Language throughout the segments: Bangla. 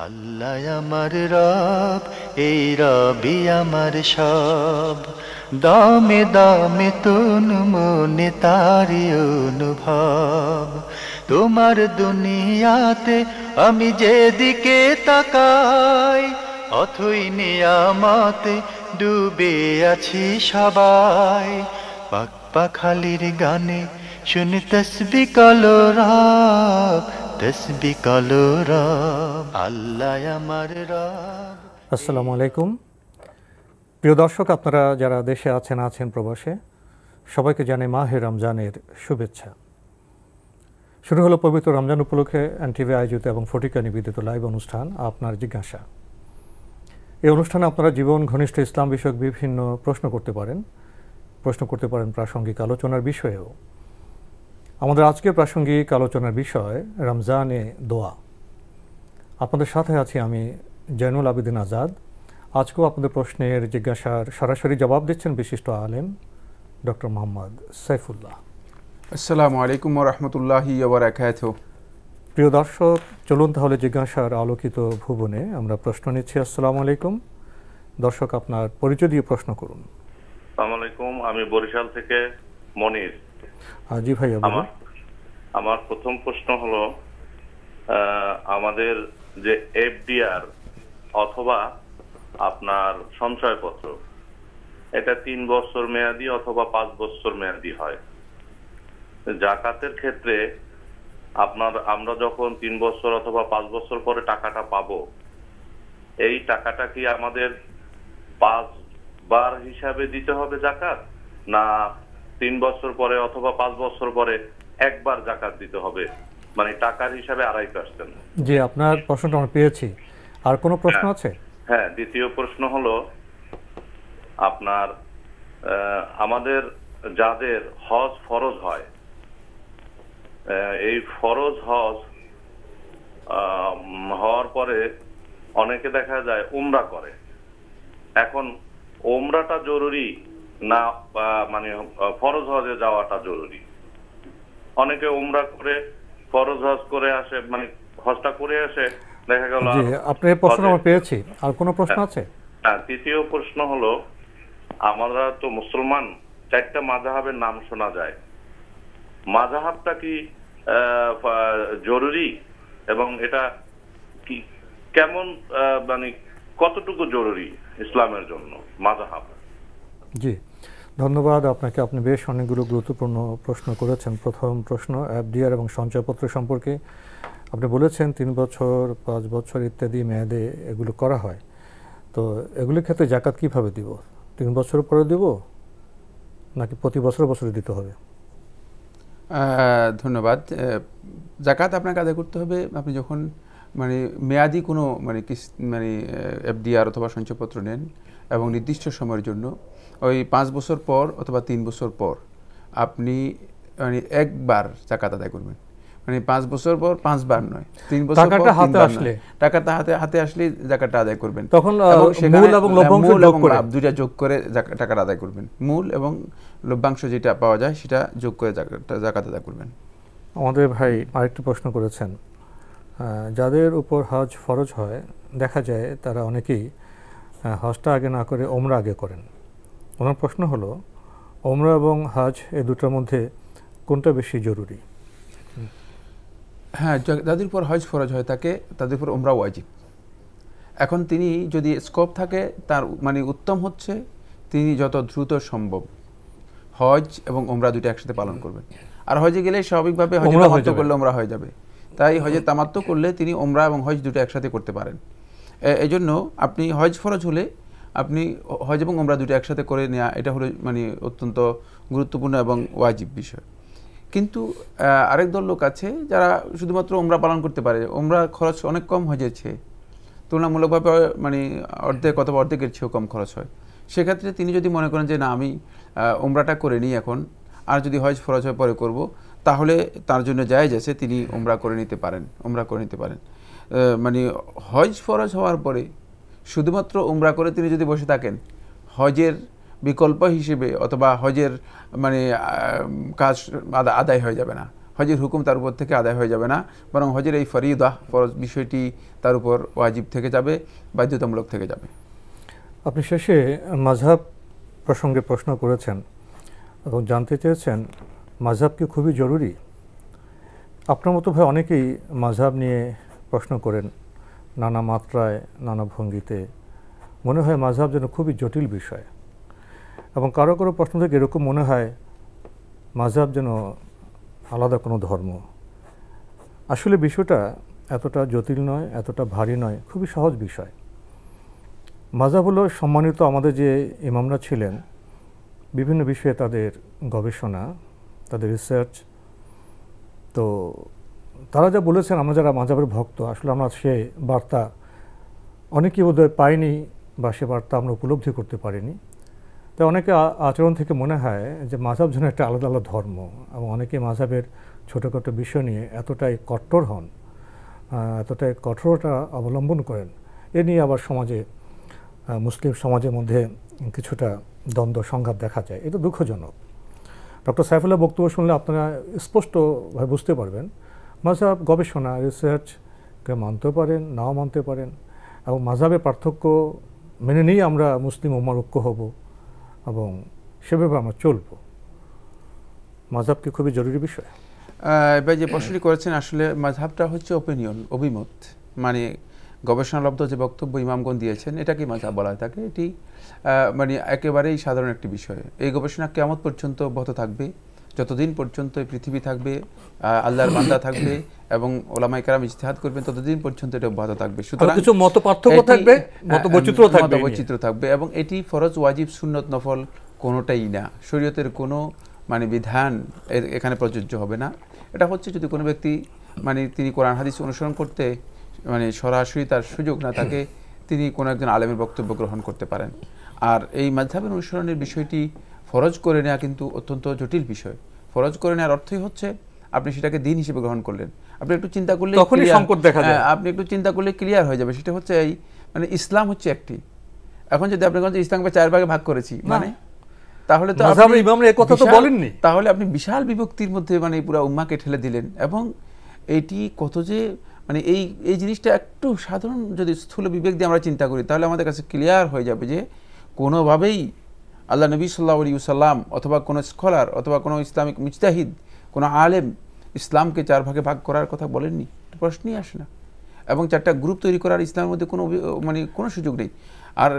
আল্লাহ আমার রব, এই রবি আমার সব। দামে দামে তুন মনে তারি অনুভব। তোমার দুনিয়াতে আমি যেদিকে তাকাই, অথই নিয়ামতে ডুবে আছি সবাই। পাক পাখালির গানে শুনি তসবি কলো রব, তসবি কলো রব, আল্লাহ আমার রব। আসসালামু আলাইকুম প্রিয় দর্শক, আপনারা যারা দেশে আছেন প্রবাসে, সবাইকে জানাই মাহে রমজানের শুভেচ্ছা। শুরু হলো পবিত্র রমজান উপলক্ষে এনটিভি আয়োজিত এবং ফটিকা নিবেদিত লাইভ অনুষ্ঠান আপনার জিজ্ঞাসা। এই অনুষ্ঠানে আপনারা জীবন ঘনিষ্ঠ ইসলাম বিষয়ক বিভিন্ন প্রশ্ন করতে পারেন প্রাসঙ্গিক আলোচনার বিষয়েও। আমাদের আজকের প্রাসঙ্গিক আলোচনার বিষয় রমজানে দোয়া। আপনাদের সাথে আছি আমি জয়নুল আবেদিন আজাদ। আজকেও আপনাদের প্রশ্নের জিজ্ঞাসার সরাসরি জবাব দিচ্ছেন বিশিষ্ট আলেম ডক্টর মোহাম্মদ সাইফুল্লাহ। আসসালামু আলাইকুম ওয়া রাহমাতুল্লাহি ওয়া বারাকাতুহু। প্রিয় দর্শক, চলুন তাহলে জিজ্ঞাসার আলোকিত ভুবনে আমরা প্রশ্ন নিচ্ছি। আসসালামু আলাইকুম দর্শক, আপনার পরিচয় দিয়ে প্রশ্ন করুন। আসসালামু আলাইকুম, আমি বরিশাল থেকে মনির। জি ভাই, আমার প্রথম প্রশ্ন হলো, আমাদের যে এফডিআর অথবা আপনার সঞ্চয়পত্র, এটা 3 বছর মেয়াদি অথবা 5 বছর মেয়াদি হয়। জাকাতের ক্ষেত্রে আমরা যখন 3 বছর অথবা 5 বছর পরে টাকাটা পাবো, এই টাকাটা কি আমাদের 5 বার হিসাবে দিতে হবে জাকাত, না 3 বছর পরে অথবা 5 বছর পরে একবার জাকাত দিতে হবে, মানে টাকার হিসাবে 2.5%? জি, আপনার প্রশ্নটা আমরা পেয়েছি। আর কোনো প্রশ্ন আছে? হ্যাঁ, দ্বিতীয় প্রশ্ন হলো, আপনার আমাদের যাদের হজ ফরজ হয়, এই ফরজ হজ হওয়ার পরে অনেকে দেখা যায় উমরা করে। এখন উমরাটা জরুরি না মানে ফরজ হজে যাওয়াটা জরুরি? অনেকে উমরা করে ফরজ হজ করে আসে, মানে হজটা করে আসে, দেখা গেল। আপনার প্রশ্ন আমরা পেয়েছি। আর কোনো প্রশ্ন আছে? হ্যাঁ, তৃতীয় প্রশ্ন হলো, আমরা তো মুসলমান, 4টা মাযহাবের নাম শোনা যায়। মাযহাবটা কি জরুরি, এবং এটা কি কেমন, মানে কতটুকু জরুরি ইসলামের জন্য মাযহাব? জি, ধন্যবাদ আপনাকে। আপনি বেশ অনেকগুলো গুরুত্বপূর্ণ প্রশ্ন করেছেন। প্রথম প্রশ্ন এফডিআর এবং সঞ্চয়পত্র সম্পর্কে। আপনি বলেছেন 3 বছর 5 বছর ইত্যাদি মেয়াদে এগুলো করা হয়। তো এগুলির ক্ষেত্রে জাকাত কিভাবে দিব? 3 বছর পরে দিব নাকি প্রতি বছরে দিতে হবে? ধন্যবাদ। জাকাত আপনাকে আদায় করতে হবে আপনি যখন মানে মেয়াদি কোনো মানে এফডিআর অথবা সঞ্চয়পত্র নেন এবং নির্দিষ্ট সময়ের জন্য, ওই 5 বছর পর অথবা 3 বছর পর আপনি মানে একবার জাকাত আদায় করবেন। মানে 5 বছর পর 5 বার নয়, 3 বছর পর টাকাটা হাতে আসলে জাকাতটা আদায় করবেন। তখন মূল এবং লভ্যাংশ যোগ করে দুইটা যোগ করে টাকাটা আদায় করবেন। মূল এবং লভ্যাংশ যেটা পাওয়া যায় সেটা যোগ করে জাকাত আদায় করবেন। আমাদের ভাই আরেকটি প্রশ্ন করেছেন, যাদের উপর হজ ফরজ হয়, দেখা যায় তারা অনেকেই হজটা আগে না করে ওমরা আগে করেন। ওনার প্রশ্ন হলো, ওমরা এবং হজ এই দুটোর মধ্যে কোনটা বেশি জরুরি? হ্যাঁ, যাদের উপর হজ ফরজ হয় তাদের উপর ওমরা ওয়াজিব। এখন তিনি যদি স্কোপ থাকে, তার মানে উত্তম হচ্ছে তিনি যত দ্রুত সম্ভব হজ এবং ওমরা দুটো একসাথে পালন করবেন। আর হজে গেলে স্বাভাবিকভাবে হজে তামাত্তু করলে ওমরা হয়ে যাবে, তাই হজে তামাত্তু করলে তিনি ওমরা এবং হজ দুটো একসাথে করতে পারেন। এই জন্য আপনি হজ ফরজ হলে আপনি হজ এবং ওমরা দুটো একসাথে করে নেওয়া, এটা হলো মানে অত্যন্ত গুরুত্বপূর্ণ এবং ওয়াজিব বিষয়। কিন্তু আরেক দল লোক আছে যারা শুধুমাত্র ওমরা পালন করতে পারে, ওমরা খরচ অনেক কম হজের চেয়ে, তুলনামূলকভাবে মানে অর্ধেক অথবা অর্ধেকের চেয়েও কম খরচ হয়। সেক্ষেত্রে তিনি যদি মনে করেন যে না, আমি ওমরাটা করে নিই এখন, আর যদি হজ ফরজ হয় পরে করব, তাহলে তার জন্য জায়েজ আছে, তিনি ওমরা করে নিতে পারেন। মানে হজ ফরজ হওয়ার পরে শুধুমাত্র ওমরা করে তিনি যদি বসে থাকেন, হজের বিকল্প হিসেবে অথবা হজের মানে কাজ আদায় হয়ে যাবে না। হজের হুকুম তার উপর থেকে আদায় হয়ে যাবে না, বরং হজের এই ফরিদা ফরজ বিষয়টি তার উপর ওয়াজিব থেকে যাবে, বাধ্যতামূলক থেকে যাবে। আপনি শেষে মাযহাব প্রসঙ্গে প্রশ্ন করেছেন এবং জানতে চেয়েছেন মাযহাব কি খুবই জরুরি? আপনার মতো ভাই অনেকেই মাযহাব নিয়ে প্রশ্ন করেন নানা মাত্রায়, নানা ভঙ্গিতে। মনে হয় মাযহাব যেন খুবই জটিল বিষয়, এবং কারো কারো প্রশ্ন থেকে এরকম মনে হয় মাযহাব যেন আলাদা কোনো ধর্ম। আসলে বিষয়টা এতটা জটিল নয়, এতটা ভারী নয়, খুবই সহজ বিষয়। মাযহাব হলো সম্মানিত আমাদের যে ইমামরা ছিলেন, বিভিন্ন বিষয়ে তাদের গবেষণা, তাদের রিসার্চ, তো তারা যা বলেছেন আমরা যারা মাযহাবের ভক্ত, আসলে আমরা সে বার্তা অনেকেই বোধহয় পাইনি বা সে বার্তা আমরা উপলব্ধি করতে পারিনি। তাই অনেকে আচরণ থেকে মনে হয় যে মাযহাব যেন একটা আলাদা আলাদা ধর্ম, এবং অনেকে মাযহাবের ছোটোখাটো বিষয় নিয়ে এতটাই কট্টর হন, এতটাই কঠোরতা অবলম্বন করেন, এ নিয়ে আবার সমাজে, মুসলিম সমাজের মধ্যে কিছুটা দ্বন্দ্ব সংঘাত দেখা যায়। এটা দুঃখজনক। ডক্টর সাইফুল্লাহ বক্তব্য শুনলে আপনারা স্পষ্টভাবে বুঝতে পারবেন মাযহাব গবেষণা, রিসার্চকে মানতেও পারেন, নাও মানতে পারেন, এবং মাযহাবের পার্থক্য মেনে নিয়ে আমরা মুসলিম উম্মার ঐক্য হব এবং সেভাবে আমরা চলব। মাযহাব কি খুবই জরুরি বিষয়? এবার যে প্রশ্নটি করেছেন, আসলে মাযহাবটা হচ্ছে ওপিনিয়ন, অভিমত, মানে গবেষণালব্ধ যে বক্তব্য ইমামগণ দিয়েছেন এটাকে মাযহাব বলা হয় থাকে। এটি মানে একেবারেই সাধারণ একটি বিষয়। এই গবেষণা কিয়ামত পর্যন্ত অব্যাহত থাকবে, যতদিন পর্যন্ত এই পৃথিবী থাকবে, আল্লাহর বান্দা থাকবে এবং ওলামায়ে কেরাম ইজতিহাদ করবেন, ততদিন পর্যন্ত এটা অব্যাহত থাকবে। সুতরাং কিছু মত পার্থক্য থাকবে, মতবৈচিত্র্য থাকবে, এবং এটি ফরজ, ওয়াজিব, সুন্নত, নফল কোনোটাই না। শরীয়তের কোনো মানে বিধান এখানে প্রযোজ্য হবে না। এটা হচ্ছে যদি কোনো ব্যক্তি মানে তিনি কোরআন হাদিস অনুসরণ করতে মানে সরাসরি তার সুযোগ না থাকে, তিনি কোনো একজন আলেমের বক্তব্য গ্রহণ করতে পারেন। আর এই মাযহাবের অনুসরণের বিষয়টি ফরজ করে নেওয়া কিন্তু অত্যন্ত জটিল বিষয়। ফরজ করে নেওয়ার অর্থই হচ্ছে আপনি সেটাকে দিন হিসেবে গ্রহণ করলেন। আপনি একটু চিন্তা করলে আপনি একটু চিন্তা করলে ক্লিয়ার হয়ে যাবে। সেটা হচ্ছে এই মানে ইসলাম হচ্ছে একটি। এখন যদি আপনি ইসলামকে 4 ভাগে ভাগ করেছি, মানে তাহলে তো বলেননি, তাহলে আপনি বিশাল বিভক্তির মধ্যে মানে পুরো উম্মাহকে ঠেলে দিলেন। এবং এইটি কত যে মানে এই জিনিসটা একটু সাধারণ যদি স্থূল বিবেক দিয়ে আমরা চিন্তা করি, তাহলে আমাদের কাছে ক্লিয়ার হয়ে যাবে যে কোনোভাবেই আল্লাহ নবী সাল্লাল্লাহু আলাইহি ওয়াসাল্লাম অথবা কোনো স্কলার অথবা কোনো ইসলামিক মুজতাহিদ, কোনো আলেম ইসলামকে 4 ভাগে ভাগ করার কথা বলেননি, প্রশ্নই আসে না। এবং 4টা গ্রুপ তৈরি করার ইসলামের মধ্যে কোনো সুযোগ নেই। আর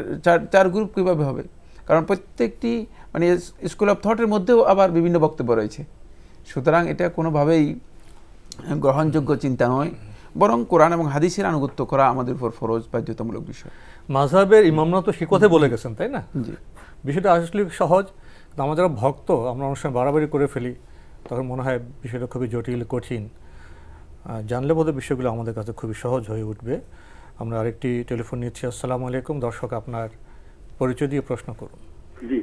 4 গ্রুপ কীভাবে হবে? কারণ প্রত্যেকটি মানে স্কুল অফ থটের মধ্যেও আবার বিভিন্ন বক্তব্য রয়েছে। সুতরাং এটা কোনোভাবেই গ্রহণযোগ্য চিন্তা নয়, বরং কোরআন এবং হাদিসের আনুগত্য করা আমাদের উপর ফরজ, বাধ্যতামূলক বিষয়। মাযহাবের ইমামরা তো সে কথা বলে গেছেন, তাই না? জি, বিষয়টা আসলে সহজ। আমরা যারা ভক্ত, আমরা অনেক সময় বাড়াবাড়ি করে ফেলি, তখন মনে হয় বিষয়টা খুবই জটিল, কঠিন। জানলে বোধহয় বিষয়গুলো আমাদের কাছে খুবই সহজ হয়ে উঠবে। আমরা আরেকটি টেলিফোন নিচ্ছি। আসসালামু আলাইকুম। দর্শক, আপনার পরিচয় দিয়ে প্রশ্ন করুন। জি,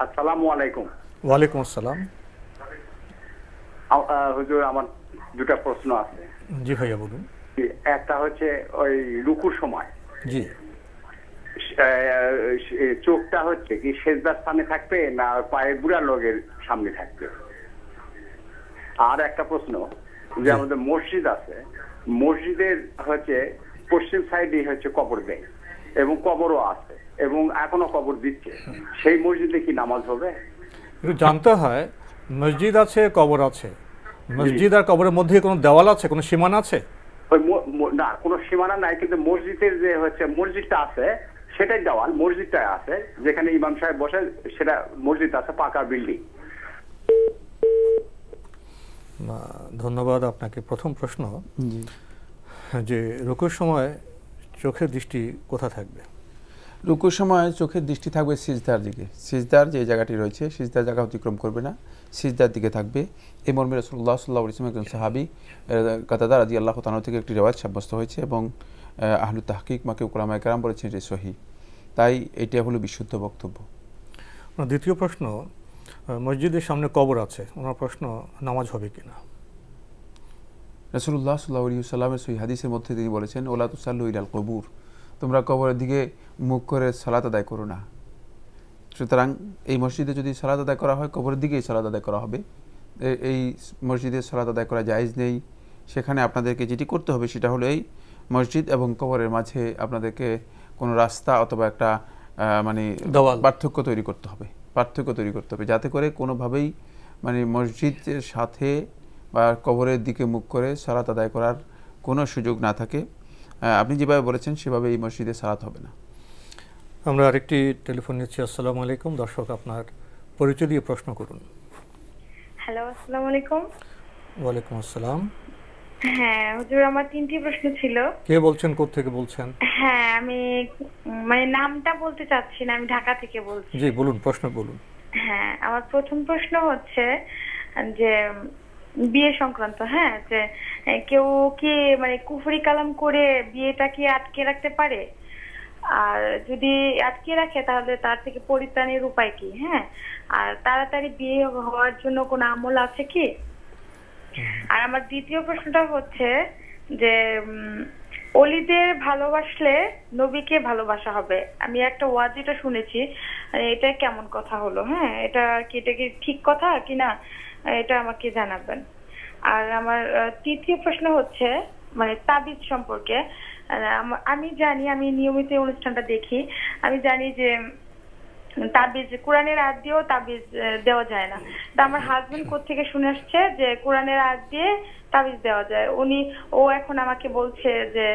আসসালামু আলাইকুম। ওয়ালাইকুম আসসালাম। হুজুর, আমার 2টা প্রশ্ন আছে। জি ভাইয়া বলুন। একটা হচ্ছে ওই রুকুর সময় জি চোখটা হচ্ছে কি সেজদার সামনে থাকবে না পায়ের বুড়া লগের সামনে থাকবে? আর একটা প্রশ্ন, যে আমাদের মসজিদ আছে, মসজিদের হচ্ছে পশ্চিম সাইডে হচ্ছে কবর দেয় এবং কবরও আছে এবং এখনো কবর দিচ্ছে, সেই মসজিদে কি নামাজ হবে? একটু জানতে হয়, মসজিদ আছে, কবর আছে, মসজিদ আর কবরের মধ্যে কোনো দেওয়াল আছে, কোনো সীমানা আছে? না, কোনো সীমানা নাই, কিন্তু মসজিদের যে হচ্ছে মসজিদটা আছে সেটাই দেওয়াল, মসজিদটা আছে যেখানে ইমাম সাহেব বসে, সেটা মসজিদ আছে, পাকা বিল্ডিং। ধন্যবাদ আপনাকে। প্রথম প্রশ্ন, যে রুকুর সময় চোখের দৃষ্টি কোথা থাকবে? রুকুর সময় চোখের দৃষ্টি থাকবে সিজদার দিকে। সিজদার যে জায়গাটি রয়েছে, সিজদার জায়গা অতিক্রম করবে না, সিজদার দিকে থাকবে। এই মর্মে রাসূলুল্লাহ সাল্লাল্লাহু আলাইহি ওয়াসাল্লাম একজন সাহাবী কাতাদা রাদিয়াল্লাহু তাআলা থেকে একটি রিওয়ায়াত সাব্যস্ত হয়েছে এবং আহলুত তাহকিক মাকে উলামায়ে কেরাম বলেছেন এটি সহিহ। তাই এটা হলো বিশুদ্ধ বক্তব্য। দ্বিতীয় প্রশ্ন, মসজিদের সামনে কবর আছে, ওনার প্রশ্ন নামাজ হবে কিনা? রাসূলুল্লাহ সাল্লাল্লাহু আলাইহি ওয়াসাল্লামের সহিহ হাদিসের মধ্যে তিনি বলেছেন, ওলা তুসাল্লু ইলাল কুবুর, তোমরা কবরের দিকে মুখ করে সালাত আদায় করো না। সুতরাং এই মসজিদে যদি সালাত আদায় করা হয়, কবরের দিকেই সালাত আদায় করা হবে। এই মসজিদে সালাত আদায় করা জায়েজ নেই, সেখানে আপনাদেরকে যেটি করতে হবে সেটা হলো এই মসজিদ এবং কবরের মাঝে আপনাদেরকে কোনো রাস্তা অথবা একটা মানে পার্থক্য তৈরি করতে হবে, যাতে করে কোনোভাবেই মানে মসজিদের সাথে বা কবরের দিকে মুখ করে সালাত আদায় করার কোনো সুযোগ না থাকে। আপনি যেভাবে বলেছেন সেভাবে এই মসজিদে সালাত হবে না। আমরা আরেকটি টেলিফোন নিচ্ছি। আসসালামু আলাইকুম। দর্শক, আপনার পরিচয় দিয়ে প্রশ্ন করুন। হ্যালো, আসসালামু আলাইকুম। ওয়ালাইকুম আসসালাম। হ্যাঁ হুজুর, আমার 3টি প্রশ্ন ছিল। কে বলছেন, কোথা থেকে বলছেন? হ্যাঁ, আমি মানে নামটা বলতে চাচ্ছি না, আমি ঢাকা থেকে বলছি। জি বলুন, প্রশ্ন বলুন। হ্যাঁ, আমার প্রথম প্রশ্ন হচ্ছে যে বিয়ে সংক্রান্ত। হ্যাঁ, যে কেউ কি মানে কুফরি কালাম করে বিয়েটা কি আটকে রাখতে পারে? আর যদি আটকে রাখে তাহলে তার থেকে পরিত্রাণের উপায় কি? হ্যাঁ, আর তাড়াতাড়ি বিয়ে হওয়ার জন্য কোনো আমল আছে কি? আর আমার দ্বিতীয় প্রশ্নটা হচ্ছে যে অলিদের ভালোবাসলে নবীকে ভালোবাসা হবে। আমি একটা ওয়াজিটা শুনেছি, এটা কেমন কথা হলো? হ্যাঁ, এটা কি ঠিক কথা কিনা এটা আমাকে জানাবেন। আর আমার তৃতীয় প্রশ্ন হচ্ছে মানে তাবিজ সম্পর্কে। আমি জানি, আমি নিয়মিত অনুষ্ঠানটা দেখি, আমি জানি যে তাবিজ কোরআনের আয়াত দিয়েও তাবিজ দেওয়া যায় না। তা আমার হাজবেন্ড কোত্থেকে শুনে আসছে যে কোরআনের আয়াত দিয়ে তাবিজ দেওয়া যায়। ও এখন আমাকে বলছে যে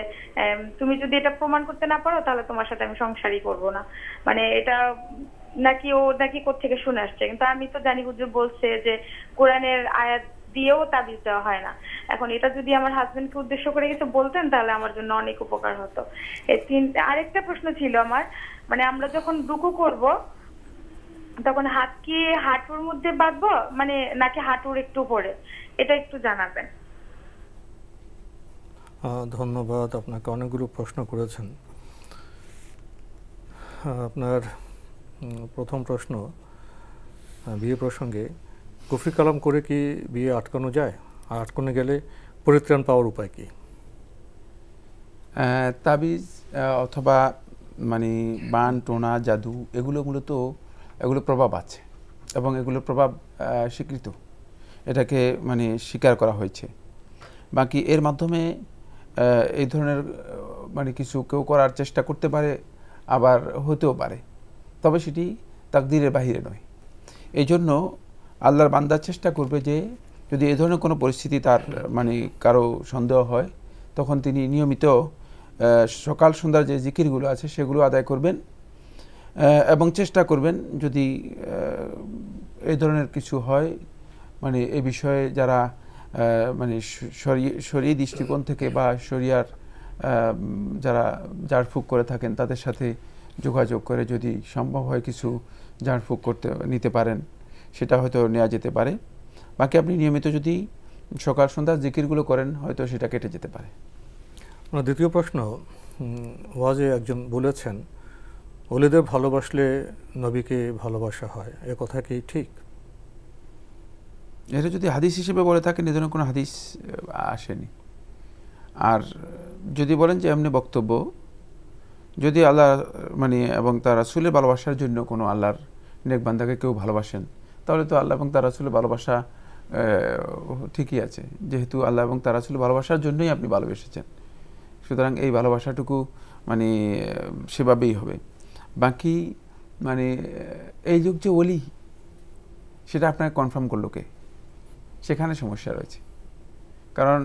তুমি যদি এটা প্রমাণ করতে না পারো তাহলে তোমার সাথে আমি সংসারই করব না। মানে এটা নাকি কোত্থেকে শুনে আসছে, কিন্তু আমি তো জানি হুজুর বলছে যে কোরআনের আয়াত দিয়েও তাবিজ দেওয়া হয় না। এখন এটা যদি আমার হাজবেন্ডকে উদ্দেশ্য করে কিছু বলতেন তাহলে আমার জন্য অনেক উপকার হতো। আরেকটা প্রশ্ন ছিল আমার, মানে আমরা যখন রুকু করব তখন হাত কি হাঁটুর মধ্যে বাঁধবো মানে নাকি হাঁটুর একটু উপরে, এটা একটু জানাবেন। ধন্যবাদ, আপনাকে অনেকগুলো প্রশ্ন করেছেন। আপনার প্রথম প্রশ্ন বিয়ে প্রসঙ্গে, কুফরি কালাম করে কি বিয়ে আটকানো যায়? আর আটকানো গেলে পরিত্রাণ পাওয়ার উপায় কি? তাবিজ অথবা মানে বান টোনা জাদু এগুলো মূলত এগুলো প্রভাব আছে এবং এগুলোর প্রভাব স্বীকৃত, এটাকে মানে স্বীকার করা হয়েছে। বাকি এর মাধ্যমে এই ধরনের মানে কিছু কেউ করার চেষ্টা করতে পারে, আবার হতেও পারে, তবে সেটি তাকদীরের বাহিরে নয়। এই জন্য আল্লাহর বান্দা চেষ্টা করবে যে যদি এই ধরনের কোনো পরিস্থিতি তার মানে কারো সন্দেহ হয় তখন তিনি নিয়মিত সকাল সন্ধ্যার যে জিকিরগুলো আছে সেগুলো আদায় করবেন এবং চেষ্টা করবেন যদি এই ধরনের কিছু হয় মানে এই বিষয়ে যারা মানে শরীয়ী দৃষ্টিকোণ থেকে বা শরিয়ার যারা ঝাড়ফুঁক করে থাকেন তাদের সাথে যোগাযোগ করে যদি সম্ভব হয় কিছু ঝাড়ফুঁক নিতে পারেন, সেটা হয়তো নেওয়া যেতে পারে। বাকি আপনি নিয়মিত যদি সকাল সন্ধ্যা জিকিরগুলো করেন হয়তো সেটা কেটে যেতে পারে। দ্বিতীয় প্রশ্ন, ওয়াজে একজন বলেছেন ওলিদের ভালোবাসলে নবীকে ভালোবাসা হয়, এ কথা কি ঠিক? এটা যদি হাদিস হিসেবে বলে থাকেন, এ ধরনের কোনো হাদিস আসেনি। আর যদি বলেন যে এমনি বক্তব্য, যদি আল্লাহ মানে এবং তার রাসূলের ভালোবাসার জন্য কোনো আল্লাহর নেক বান্দাকে কেউ ভালোবাসেন তাহলে তো আল্লাহ এবং তার রাসূলের ভালোবাসা ঠিকই আছে, যেহেতু আল্লাহ এবং তার রাসূলের ভালোবাসার জন্যই আপনি ভালোবেসেছেন, সুতরাং এই ভালোবাসাটুকু মানে সেভাবেই হবে। বাকি মানে এই যুগ যে ওলি সেটা আপনাকে কনফার্ম করলো কে, সেখানে সমস্যা রয়েছে। কারণ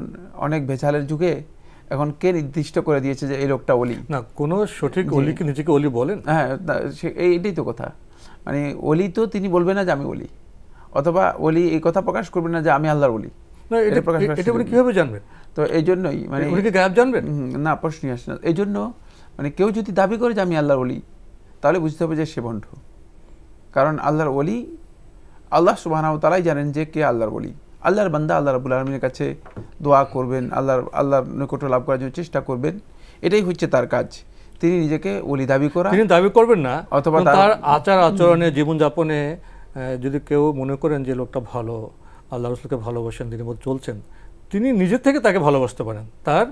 অনেক ভেজালের যুগে এখন কে নির্দিষ্ট করে দিয়েছে যে এই লোকটা ওলি? না, কোনো সঠিক ওলি কি নিজেকে ওলি বলেন? হ্যাঁ, এইটাই তো কথা। মানে ওলি তো তিনি বলবেন না যে আমি ওলি, অথবা ওলি এই কথা প্রকাশ করবেন না যে আমি আল্লাহর ওলি। এটা উনি কিভাবে জানবেন? তো এই জন্যই মানে উনি কি গায়েব জানবেন? না, প্রশ্নই আসে না। এই জন্য মানে কেউ যদি দাবি করে যে আমি আল্লাহর ওলি তাহলে বুঝতে হবে যে সে ভণ্ড। কারণ আল্লাহর ওলি আল্লাহ সুবহানাহু ওয়া তাআলাই জানেন যে কে আল্লাহর ওলি। আল্লাহর বান্দা আল্লাহ রাব্বুল আলামিনের কাছে দোয়া করবেন, আল্লাহর নৈকট্য লাভ করার জন্য চেষ্টা করবেন, এটাই হচ্ছে তার কাজ। তিনি নিজেকে ওলি দাবি করা, তিনি দাবি করবেন না, অথবা তার আচার আচরণে জীবনযাপনে যদি কেউ মনে করেন যে লোকটা ভালো, আল্লাহ রাসূলকে ভালোবাসেন, তিনি মতো চলছেন, তিনি নিজের থেকে তাকে ভালোবাসতে পারেন। তার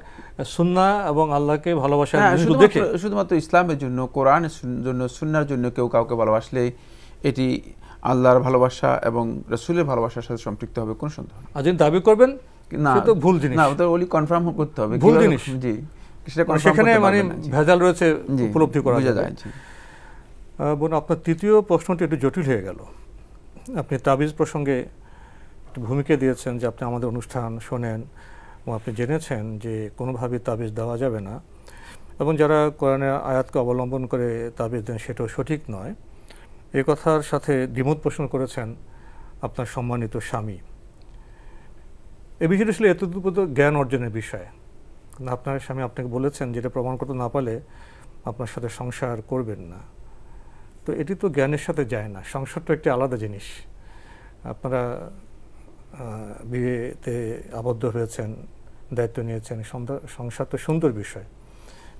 সুন্নাহ এবং আল্লাহকে ভালোবাসার দেখে শুধুমাত্র ইসলামের জন্য, কোরআনের জন্য, সুন্নাহর জন্য কেউ কাউকে ভালোবাসলে এটি আল্লাহর ভালোবাসা এবং রাসূলের ভালোবাসার সাথে সম্পৃক্ত হবে, কোনো সন্দেহ নেই। আর যিনি দাবি করবেন না, সে তো ভুল জিনিস, না, ওটা ওলি কনফার্ম করতে হবে ভুল জিনিস। জি, সেটা সেখানে মানে ভেজাল রয়েছে উপলব্ধি করা যায়। বোন, আপনার তৃতীয় প্রশ্নটি একটু জটিল হয়ে গেল। আপনি তাবিজ প্রসঙ্গে একটু ভূমিকা দিয়েছেন যে আপনি আমাদের অনুষ্ঠান শোনেন এবং আপনি জেনেছেন যে কোনোভাবেই তাবিজ দেওয়া যাবে না, এবং যারা কোরআনের আয়াতকে অবলম্বন করে তাবিজ দেন সেটাও সঠিক নয়। এ কথার সাথে দ্বিমত পোষণ করেছেন আপনার সম্মানিত স্বামী। এ বিষয়টি আসলে এতটুকু জ্ঞান অর্জনের বিষয়। আপনার স্বামী আপনাকে বলেছেন যেটা প্রমাণ করতে না পারলে আপনার সাথে সংসার করবেন না। তো এটি তো জ্ঞানের সাথে যায় না। সংসার তো একটি আলাদা জিনিস। আপনারা বিয়েতে আবদ্ধ হয়েছেন, দায়িত্ব নিয়েছেন, সংসার তো সুন্দর বিষয়।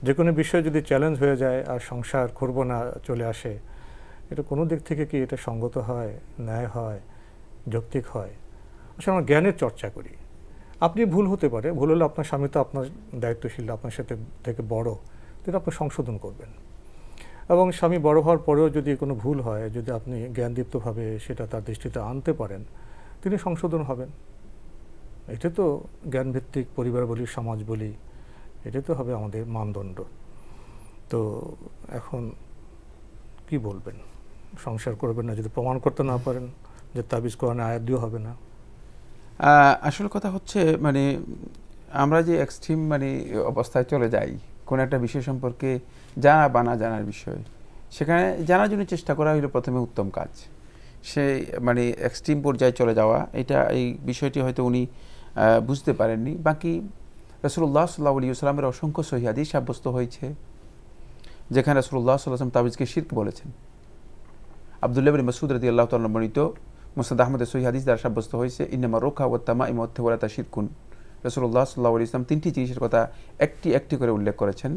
যে কোনো বিষয় যদি চ্যালেঞ্জ হয়ে যায় আর সংসার করব না চলে আসে, এটা কোনো দিক থেকে কি এটা সঙ্গত হয়, ন্যায় হয়, যৌক্তিক হয়? আসলে আমরা জ্ঞানের চর্চা করি। আপনি ভুল হতে পারে, ভুল হলে আপনার স্বামী তো আপনার দায়িত্বশীল, আপনার সাথে থেকে বড়, তিনি আপনি সংশোধন করবেন। এবং স্বামী বড় হওয়ার পরেও যদি কোনো ভুল হয়, যদি আপনি জ্ঞানদীপ্তভাবে সেটা তার দৃষ্টিতে আনতে পারেন, তিনি সংশোধন হবেন। এটা তো জ্ঞানভিত্তিক পরিবার বলি, সমাজ বলি, এটা তো হবে আমাদের মানদণ্ড। তো এখন কি বলবেন? সংসার করবেন না যদি প্রমাণ করতে না পারেন যে তাবিজ কোরআনে আয়াত দিয়েও হবে না? আসল কথা হচ্ছে মানে আমরা যে এক্সট্রিম মানে অবস্থায় চলে যাই কোন একটা বিষয় সম্পর্কে জানা বা না জানার বিষয়, সেখানে জানার জন্য চেষ্টা করা হলো প্রথমে উত্তম কাজ। সে মানে এক্সট্রিম পর্যায়ে চলে যাওয়া, এই বিষয়টি হয়তো উনি বুঝতে পারেননি। বাকি রাসূলুল্লাহ সাল্লাল্লাহু আলাইহি ওয়াসাল্লামের অসংখ্য সহিহ হাদিস সাব্যস্ত হয়েছে যেখানে রাসূলুল্লাহ সাল্লাল্লাহু আলাইহি ওয়াসাল্লাম তাবিজকে শিরক বলেছেন। আব্দুল্লাহ ইবনে মাসউদ রাদিয়াল্লাহু তাআলা বর্ণিত মুসনাদ আহমদের সহিহ হাদিস দ্বারা সাব্যস্ত হয়েছে, ইন্নামা রুকা ওয়া তামাইম ওয়া তাওয়ালাতা শিরকুন। রাসূলুল্লাহ সাল্লাল্লাহু আলাইহি ওয়াসাল্লাম তিনটি জিনিসের কথা একটি করে উল্লেখ করেছেন।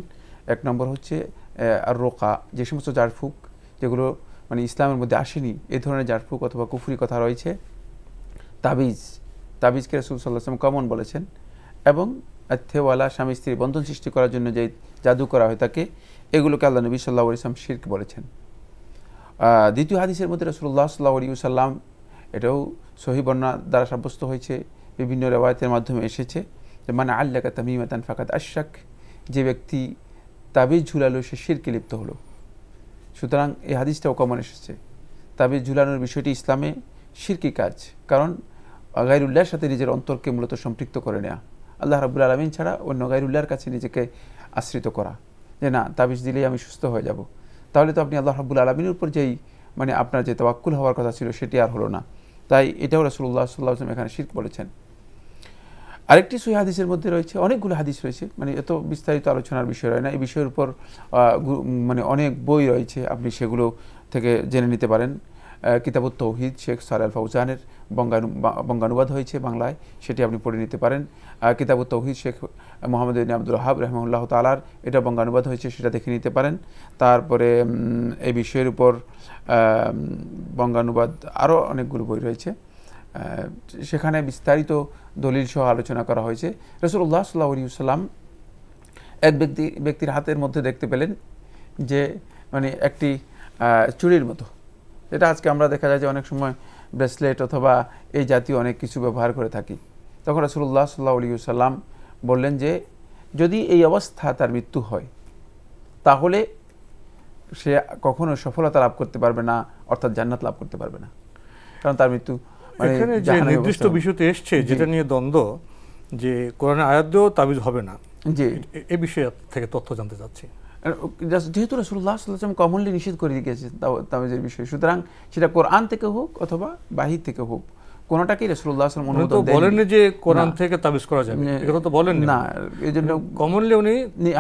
এক নম্বর হচ্ছে আর রোকা, যে সমস্ত জারফুক যেগুলো মানে ইসলামের মধ্যে আসেনি, এই ধরনের জারফুক অথবা কুফরি কথা রয়েছে। তাবিজকে রাসূল সাল্লাল্লাহু আলাইহি ওয়াসাল্লাম কমন বলেছেন। এবং আত্থেওয়ালা, স্বামী স্ত্রীর বন্ধন সৃষ্টি করার জন্য যে জাদু করা হয় থাকে, এগুলোকে আল্লাহ নবী সাল্লাল্লাহু আলাইহি ওয়াসাল্লাম শিরক বলেছেন। দ্বিতীয় হাদিসের মধ্যে রাসূলুল্লাহ সাল্লাল্লাহু আলাইহি ওয়াসাল্লাম, এটাও সহিহ বর্ণনা দ্বারা সাব্যস্ত হয়েছে, বিভিন্ন রিওয়ায়াতের মাধ্যমে এসেছে যে মান আল্লাকা তামিমাতান ফাকাদ আশরাক, যে ব্যক্তি তাবিজ ঝুলালো সে শিরকে লিপ্ত হলো। সুতরাং এই হাদিসটাও কমন এসেছে। তাবিজ ঝুলানোর বিষয়টি ইসলামে শিরকি কাজ, কারণ গায়রুল্লাহর সাথে নিজের অন্তরকে মূলত সম্পৃক্ত করে নেওয়া, আল্লাহ রাব্বুল আলামিন ছাড়া অন্য গায়রুল্লাহর কাছে নিজেকে আশ্রিত করা, যে না তাবিজ দিলেই আমি সুস্থ হয়ে যাব। তাহলে তো আপনি আল্লাহ রাব্বুল আলামিনের উপর যেই মানে আপনার যে তাওয়াক্কুল হওয়ার কথা ছিল সেটি আর হলো না। তাই এটাও রাসূলুল্লাহ সাল্লাল্লাহু আলাইহি ওয়াসাল্লাম এখানে শিরক বলেছেন। আরেকটি সহিহ হাদিসের মধ্যে রয়েছে, অনেকগুলো হাদিস রয়েছে, মানে এত বিস্তারিত আলোচনার বিষয় হয় না। এই বিষয়ের উপর মানে অনেক বই রয়েছে, আপনি সেগুলো থেকে জেনে নিতে পারেন। কিতাবুত তাওহীদ শেখ সালেহ আল ফাওজানের বঙ্গানুবাদ হয়েছে বাংলায়, সেটি আপনি পড়ে নিতে পারেন। কিতাবুত তাওহীদ শেখ মোহাম্মদ ইবনে আব্দুল ওয়াহাব রাহিমাহুল্লাহ তাআলার, এটা বঙ্গানুবাদ হয়েছে, সেটা দেখে নিতে পারেন। তারপরে এই বিষয়ের উপর বঙ্গানুবাদ আরও অনেকগুলো বই রয়েছে, সেখানে বিস্তারিত দলিল সহ আলোচনা করা হয়েছে। রাসূলুল্লাহ সাল্লাল্লাহু আলাইহি ওয়াসাল্লাম এক ব্যক্তির হাতের মধ্যে দেখতে পেলেন যে মানে একটি চুড়ির মতো, যেটা আজকে আমরা দেখা যায় যে অনেক সময় ব্রেসলেট অথবা এই জাতীয় অনেক কিছু ব্যবহার করে থাকি। তখন রাসূলুল্লাহ সাল্লাল্লাহু আলাইহি ওয়াসাল্লাম বললেন যে যদি এই অবস্থা তার মৃত্যু হয় তাহলে সে কখনো সফলতা লাভ করতে পারবে না, অর্থাৎ জান্নাত লাভ করতে পারবে না, কারণ তার মৃত্যু এখানে যে নির্দিষ্ট বিষয়তে এসছে যেটা নিয়ে দ্বন্দ্ব, যে কোরআনে আয়াত দিয়েও তাবিজ হবে না, যে এই বিষয়ে থেকে তথ্য জানতে চাচ্ছি। যেহেতু রাসূলুল্লাহ সাল্লাল্লাহু আলাইহি ওয়াসাল্লাম কমনলি নিষেধ করে দিয়েছেন তাবিজের বিষয়, সুতরাং সেটা কোরআন থেকে হোক অথবা বাহির থেকে হোক, কোনটাকেই রাসূলুল্লাহ সাল্লাল্লাহু আলাইহি ওয়াসাল্লাম বলেননি যে কোরআন থেকে তাবিজ করা যাবে, এটা তো বলেননি না। এইজন্য কমনলি উনি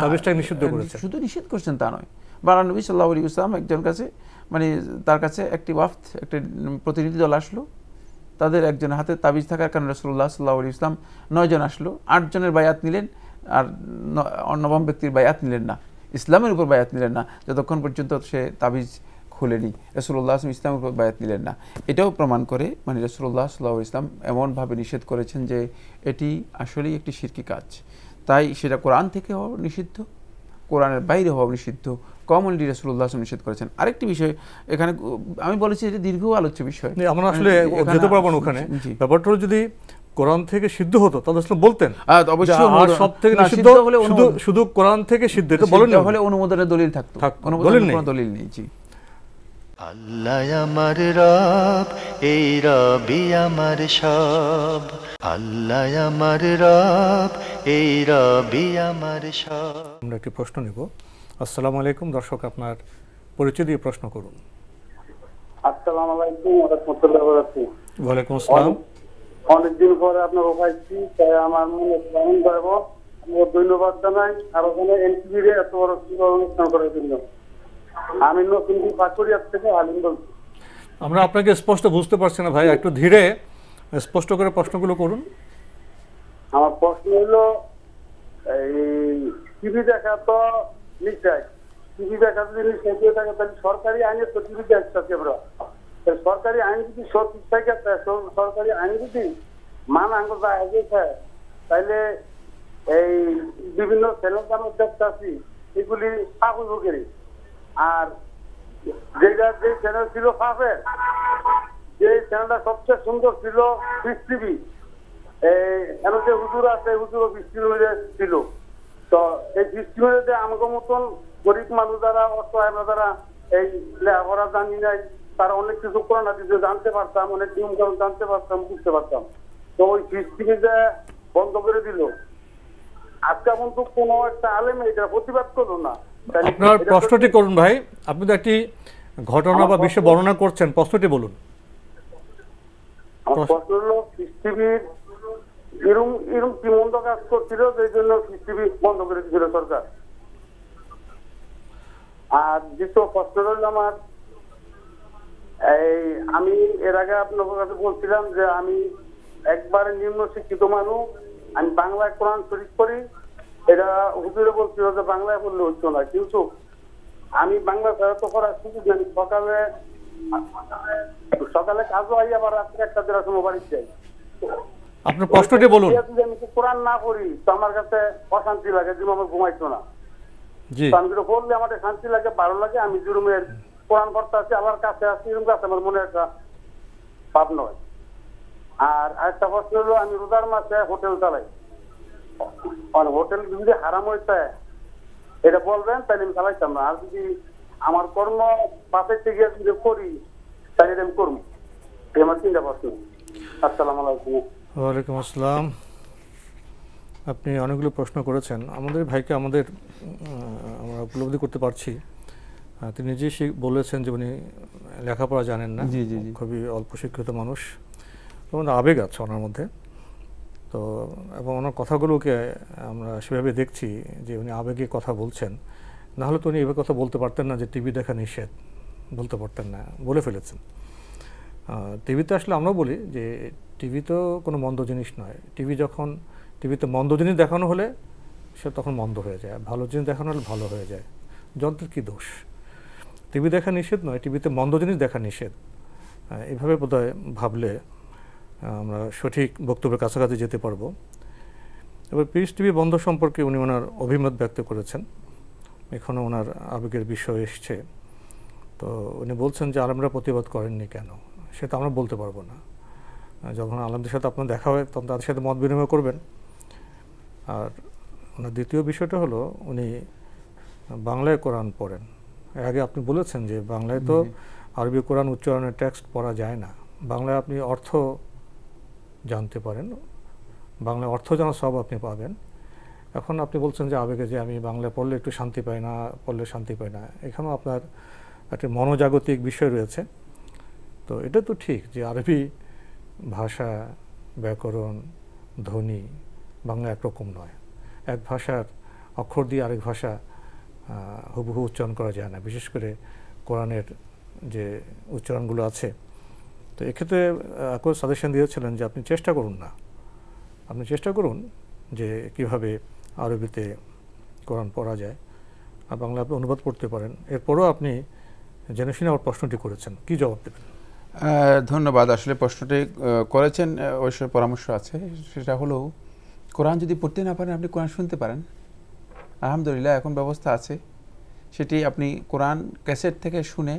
তাবিজটাকে নিষিদ্ধ করেছেন। শুধু নিষেধ করেছেন তা নয়, বাংলা নবী সাল্লাল্লাহু আলাইহি ওয়াসাল্লাম একজন কাছে মানে তার কাছে একটি ওয়াফদ, একটা প্রতিনিধি দল আসলো, তাদের একজন হাতে তাবিজ থাকার কারণে রাসূলুল্লাহ সাল্লাল্লাহু আলাইহি ওয়াসাল্লাম 9 জন আসলো, 8 জনের বায়াত নিলেন আর 9ম ব্যক্তির বায়াত নিলেন না, ইসলামের উপর বায়াত নিলেন না, যতক্ষণ পর্যন্ত সে তাবিজ খুলেনি। রাসূলুল্লাহ ইসলামের উপর বায়াত নিলেন না। এটাও প্রমাণ করে মানে রাসূলুল্লাহ সাল্লাল্লাহু আলাইহি ওয়াসাল্লাম এমনভাবে নিষেধ করেছেন যে এটি আসলেই একটি শিরকি কাজ। তাই সেটা কোরআন থেকেও নিষিদ্ধ, কোরআনের বাইরে হওয়া নিষিদ্ধ, কমনলি রাসূলুল্লাহ নিষেধ করেছেন। আরেকটি বিষয় এখানে আমি বলেছি যে দীর্ঘ আলোচ্য বিষয়, আমরা আসলে যেতে পারবো না ওখানে। ব্যাপারটা হলো যদি কোরআন থেকে সিদ্ধ হতো তাহলে আসলে বলতেন অবশ্যই সব থেকে নিষিদ্ধ শুধু কোরআন থেকে সিদ্ধ, এটা বলেন হলে অনুমোদনের দলিল থাকতো, অনুমোদনের কোনো দলিল নেই। জি, আল্লাহ আমার রব, এই রবি আমার সব। আল্লাহ আমার রব, এই রবি আমার সব। আমরা একটি প্রশ্ন নিব। আসসালামু আলাইকুম, দর্শক আপনার পরিচয় দিয়ে প্রশ্ন করুন। আসসালামু আলাইকুম ওয়া রাহমাতুল্লাহি ওয়া বারাকাতুহু। ওয়া আলাইকুম আসসালাম। অনেকদিন পরে আপনার পাইছি, তাই আমার মনে কেমন যাব, আমি ধন্যবাদ জানাই। আর ওখানে এনটিভির এত বড় অনুষ্ঠান করার জন্য। আমি নতুন পাকুড়িয়া থেকে আলিম বলছি। আমরা আপনাকে স্পষ্ট বুঝতে পারছি না ভাই, একটু ধীরে স্পষ্ট করে প্রশ্নগুলো করুন। আমার প্রশ্ন হলো, এই টিভি দেখা তো নিশ্চয়, টিভি দেখা যদি নিশ্চয় থাকে তাহলে সরকারি আইনে তো টিভি দেখতে আমরা। সরকারি আইন যদি সঠিক থাকে, সরকারি আইন যদি মান আঙ্গুল যায় তাহলে এই বিভিন্ন চ্যানেল আমরা দেখতে আসি, এগুলি পাগল করি। আর যেটা যে চ্যানেল ছিল পাপের, যে চ্যানেলটা সবচেয়ে সুন্দর ছিল পিস টিভি, এর যে হুজুর আছে হুজুর পিস টিভি ছিল। তো এই পিস টিভিতে আমাকে মতন গরিব মানুষ যারা, অসহায় যারা এই লেখাপড়া জানি নাই, তারা অনেক কিছু কোরআন হাদিস জানতে পারতাম, অনেক নিয়ম কানুন জানতে পারতাম, বুঝতে পারতাম। তো ওই পিস টিভি যে বন্ধ করে দিল, আজকে কিন্তু কোনো একটা আলেম এটা প্রতিবাদ করলো না। আপনার প্রশ্নটি করুন ভাই, আপনি তো একটি ঘটনা বা বিষয় বর্ণনা করছেন, প্রশ্নটি বলুন। আমার প্রশ্ন হলো, পিস টিভির এরকম কি মন্দ কাজ করছিল যে জন্য পিস টিভি বন্ধ করে দিয়েছিল সরকার। আর দ্বিতীয় প্রশ্ন হলো আমার, এই আমি এর আগে আপনার কাছে বলছিলাম যে আমি একবারে নিম্ন শিক্ষিত মানুষ, আমি বাংলায় কোরআন শরীফ পড়ি। এটা হুজুরে বলছিল যে বাংলায় পড়লে হচ্ছে না, কিন্তু আমি বাংলা ছাড়া তো করার সুযোগ নেই। সকালে কাজও আই, আবার রাত্রে 1টা সময় বাড়ি যাই। আপনার প্রশ্নটি বলুন। আমি কোরআন না পড়ি তো আমার কাছে অশান্তি লাগে, যে আমার ঘুমাইতো না। আমি যেটা বললে আমার শান্তি লাগে, ভালো লাগে। আমি জুরুমের কোরআন পড়তে আছি, আল্লাহর কাছে আছি, এরকম কাছে আমার মনে একটা ভাব নয়। আর আরেকটা প্রশ্ন হলো, আমি রোজার মাসে হোটেল চালাই। হোটেল যদি হারাম হইতে এটা বলবেন তাহলে আমি চালাইতাম না। আর যদি আমার কর্ম পাশের থেকে যদি করি তাহলে আমি করবো। এই আমার 3টা প্রশ্ন। আসসালামু আলাইকুম। ওয়ালাইকুম আসসালাম। আপনি অনেকগুলো প্রশ্ন করেছেন। আমাদের ভাইকে আমরা উপলব্ধি করতে পারছি, তিনি নিজেই বলেছেন যে উনি লেখাপড়া জানেন না, খুবই অল্প শিক্ষিত মানুষ, এবং আবেগ আছে ওনার মধ্যে। তো এবং ওনার কথাগুলোকে আমরা সেভাবে দেখছি যে উনি আবেগে কথা বলছেন, নাহলে তো উনি এভাবে কথা বলতে পারতেন না যে টিভি দেখা নিষেধ, বলতে পারতেন না, বলে ফেলেছেন। টিভিতে আসলে আমরা বলি যে টিভি তো কোনো মন্দ জিনিস নয়। টিভিতে মন্দ জিনিস দেখানো হলে সে তখন মন্দ হয়ে যায়, ভালো জিনিস দেখানো হলে ভালো হয়ে যায়। যন্ত্রের কী দোষ? টিভি দেখা নিষেধ নয়, টিভিতে মন্দ জিনিস দেখা নিষেধ। এভাবে বোধহয় ভাবলে আমরা সঠিক বক্তব্যের কাছাকাছি যেতে পারবো। এবার পিস টিভি বন্ধ সম্পর্কে উনি ওনার অভিমত ব্যক্ত করেছেন, এখনও ওনার আবেগের বিষয় এসছে। তো উনি বলছেন যে আলেমরা প্রতিবাদ করেননি কেন, সেটা আমরা বলতে পারবো না। যখন আলেমদের সাথে আপনার দেখা হয় তখন তাদের সাথে মত বিনিময় করবেন। আর ওনার দ্বিতীয় বিষয়টা হলো, উনি বাংলায় কোরআন পড়েন। এর আগে আপনি বলেছেন যে বাংলায় তো আরবি কোরআন উচ্চারণের টেক্সট পড়া যায় না, বাংলায় আপনি অর্থ জানতে পারেন, বাংলায় অর্থ জানার সব আপনি পাবেন। এখন আপনি বলছেন যে আবেগে যে আমি বাংলায় পড়লে একটু শান্তি পাই না, পড়লে শান্তি পাই না, এখানেও আপনার একটা মনোজাগতিক বিষয় রয়েছে। তো এটা তো ঠিক যে আরবি ভাষা, ব্যাকরণ, ধ্বনি বাংলা একরকম নয়। এক ভাষার অক্ষর দিয়ে আরেক ভাষা হুবহু উচ্চারণ করা যায় না, বিশেষ করে কোরআনের যে উচ্চারণগুলো আছে। তো এক্ষেত্রে একই সাজেশন দিয়েছিলেন যে আপনি চেষ্টা করুন না, আপনি চেষ্টা করুন যে কীভাবে আরবিতে কোরআন পড়া যায়, আর বাংলা আপনি অনুবাদ পড়তে পারেন। এরপরও আপনি জেনে শুনে আমার প্রশ্নটি করেছেন, কি জবাব দেবেন? ধন্যবাদ। আসলে প্রশ্নটি করেছেন, অবশ্যই পরামর্শ আছে। সেটা হলো, কোরআন যদি পড়তে না পারেন আপনি কোরআন শুনতে পারেন। আলহামদুলিল্লাহ এখন ব্যবস্থা আছে, সেটি আপনি কোরআন ক্যাসেট থেকে শুনে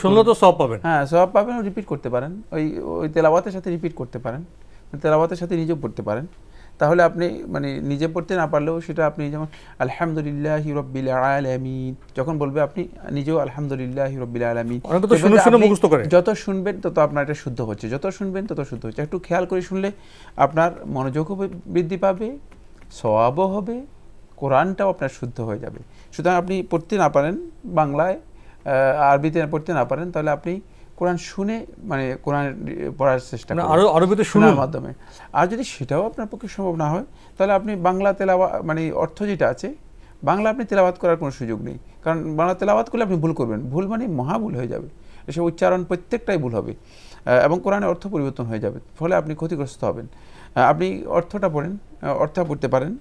শুনলে তো সব পাবেন। হ্যাঁ, সব পাবেন, রিপিট করতে পারেন, ওই তেলাওয়াতের সাথে রিপিট করতে পারেন, তেলাওয়াতের সাথে নিজেও পড়তে পারেন। তাহলে আপনি মানে নিজে পড়তে না পারলেও সেটা আপনি যেমন আলহামদুলিল্লাহি রাব্বিল আলামিন যখন বলবে আপনি নিজেও আলহামদুলিল্লাহি রাব্বিল আলামিন, যত শুনবেন তত আপনার এটা শুদ্ধ হচ্ছে, যত শুনবেন তত শুদ্ধ হচ্ছে। একটু খেয়াল করে শুনলে আপনার মনোযোগও বৃদ্ধি পাবে, সওয়াবও হবে, কোরআনটাও আপনার শুদ্ধ হয়ে যাবে। সুতরাং আপনি পড়তে না পারেন বাংলায়, আরবিতে পড়তে না পারেন, তাহলে আপনি কোরআন শুনে মানে কোরআন পড়ার চেষ্টা করেন আরবিতে শোনার মাধ্যমে। আর যদি সেটাও আপনার পক্ষে সম্ভব না হয়, তাহলে আপনি বাংলা তেলাওয়াত মানে অর্থ যেটা আছে বাংলা আপনি তেলাওয়াত করার কোনো সুযোগ নেই, কারণ বাংলা তেলাওয়াত করলে আপনি ভুল করবেন, ভুল মানে মহাভুল হয়ে যাবে, এসব উচ্চারণ প্রত্যেকটাই ভুল হবে এবং কোরআনের অর্থ পরিবর্তন হয়ে যাবে, ফলে আপনি ক্ষতিগ্রস্ত হবেন। আপনি অর্থটা পড়েন, অর্থ পড়তে পারেন।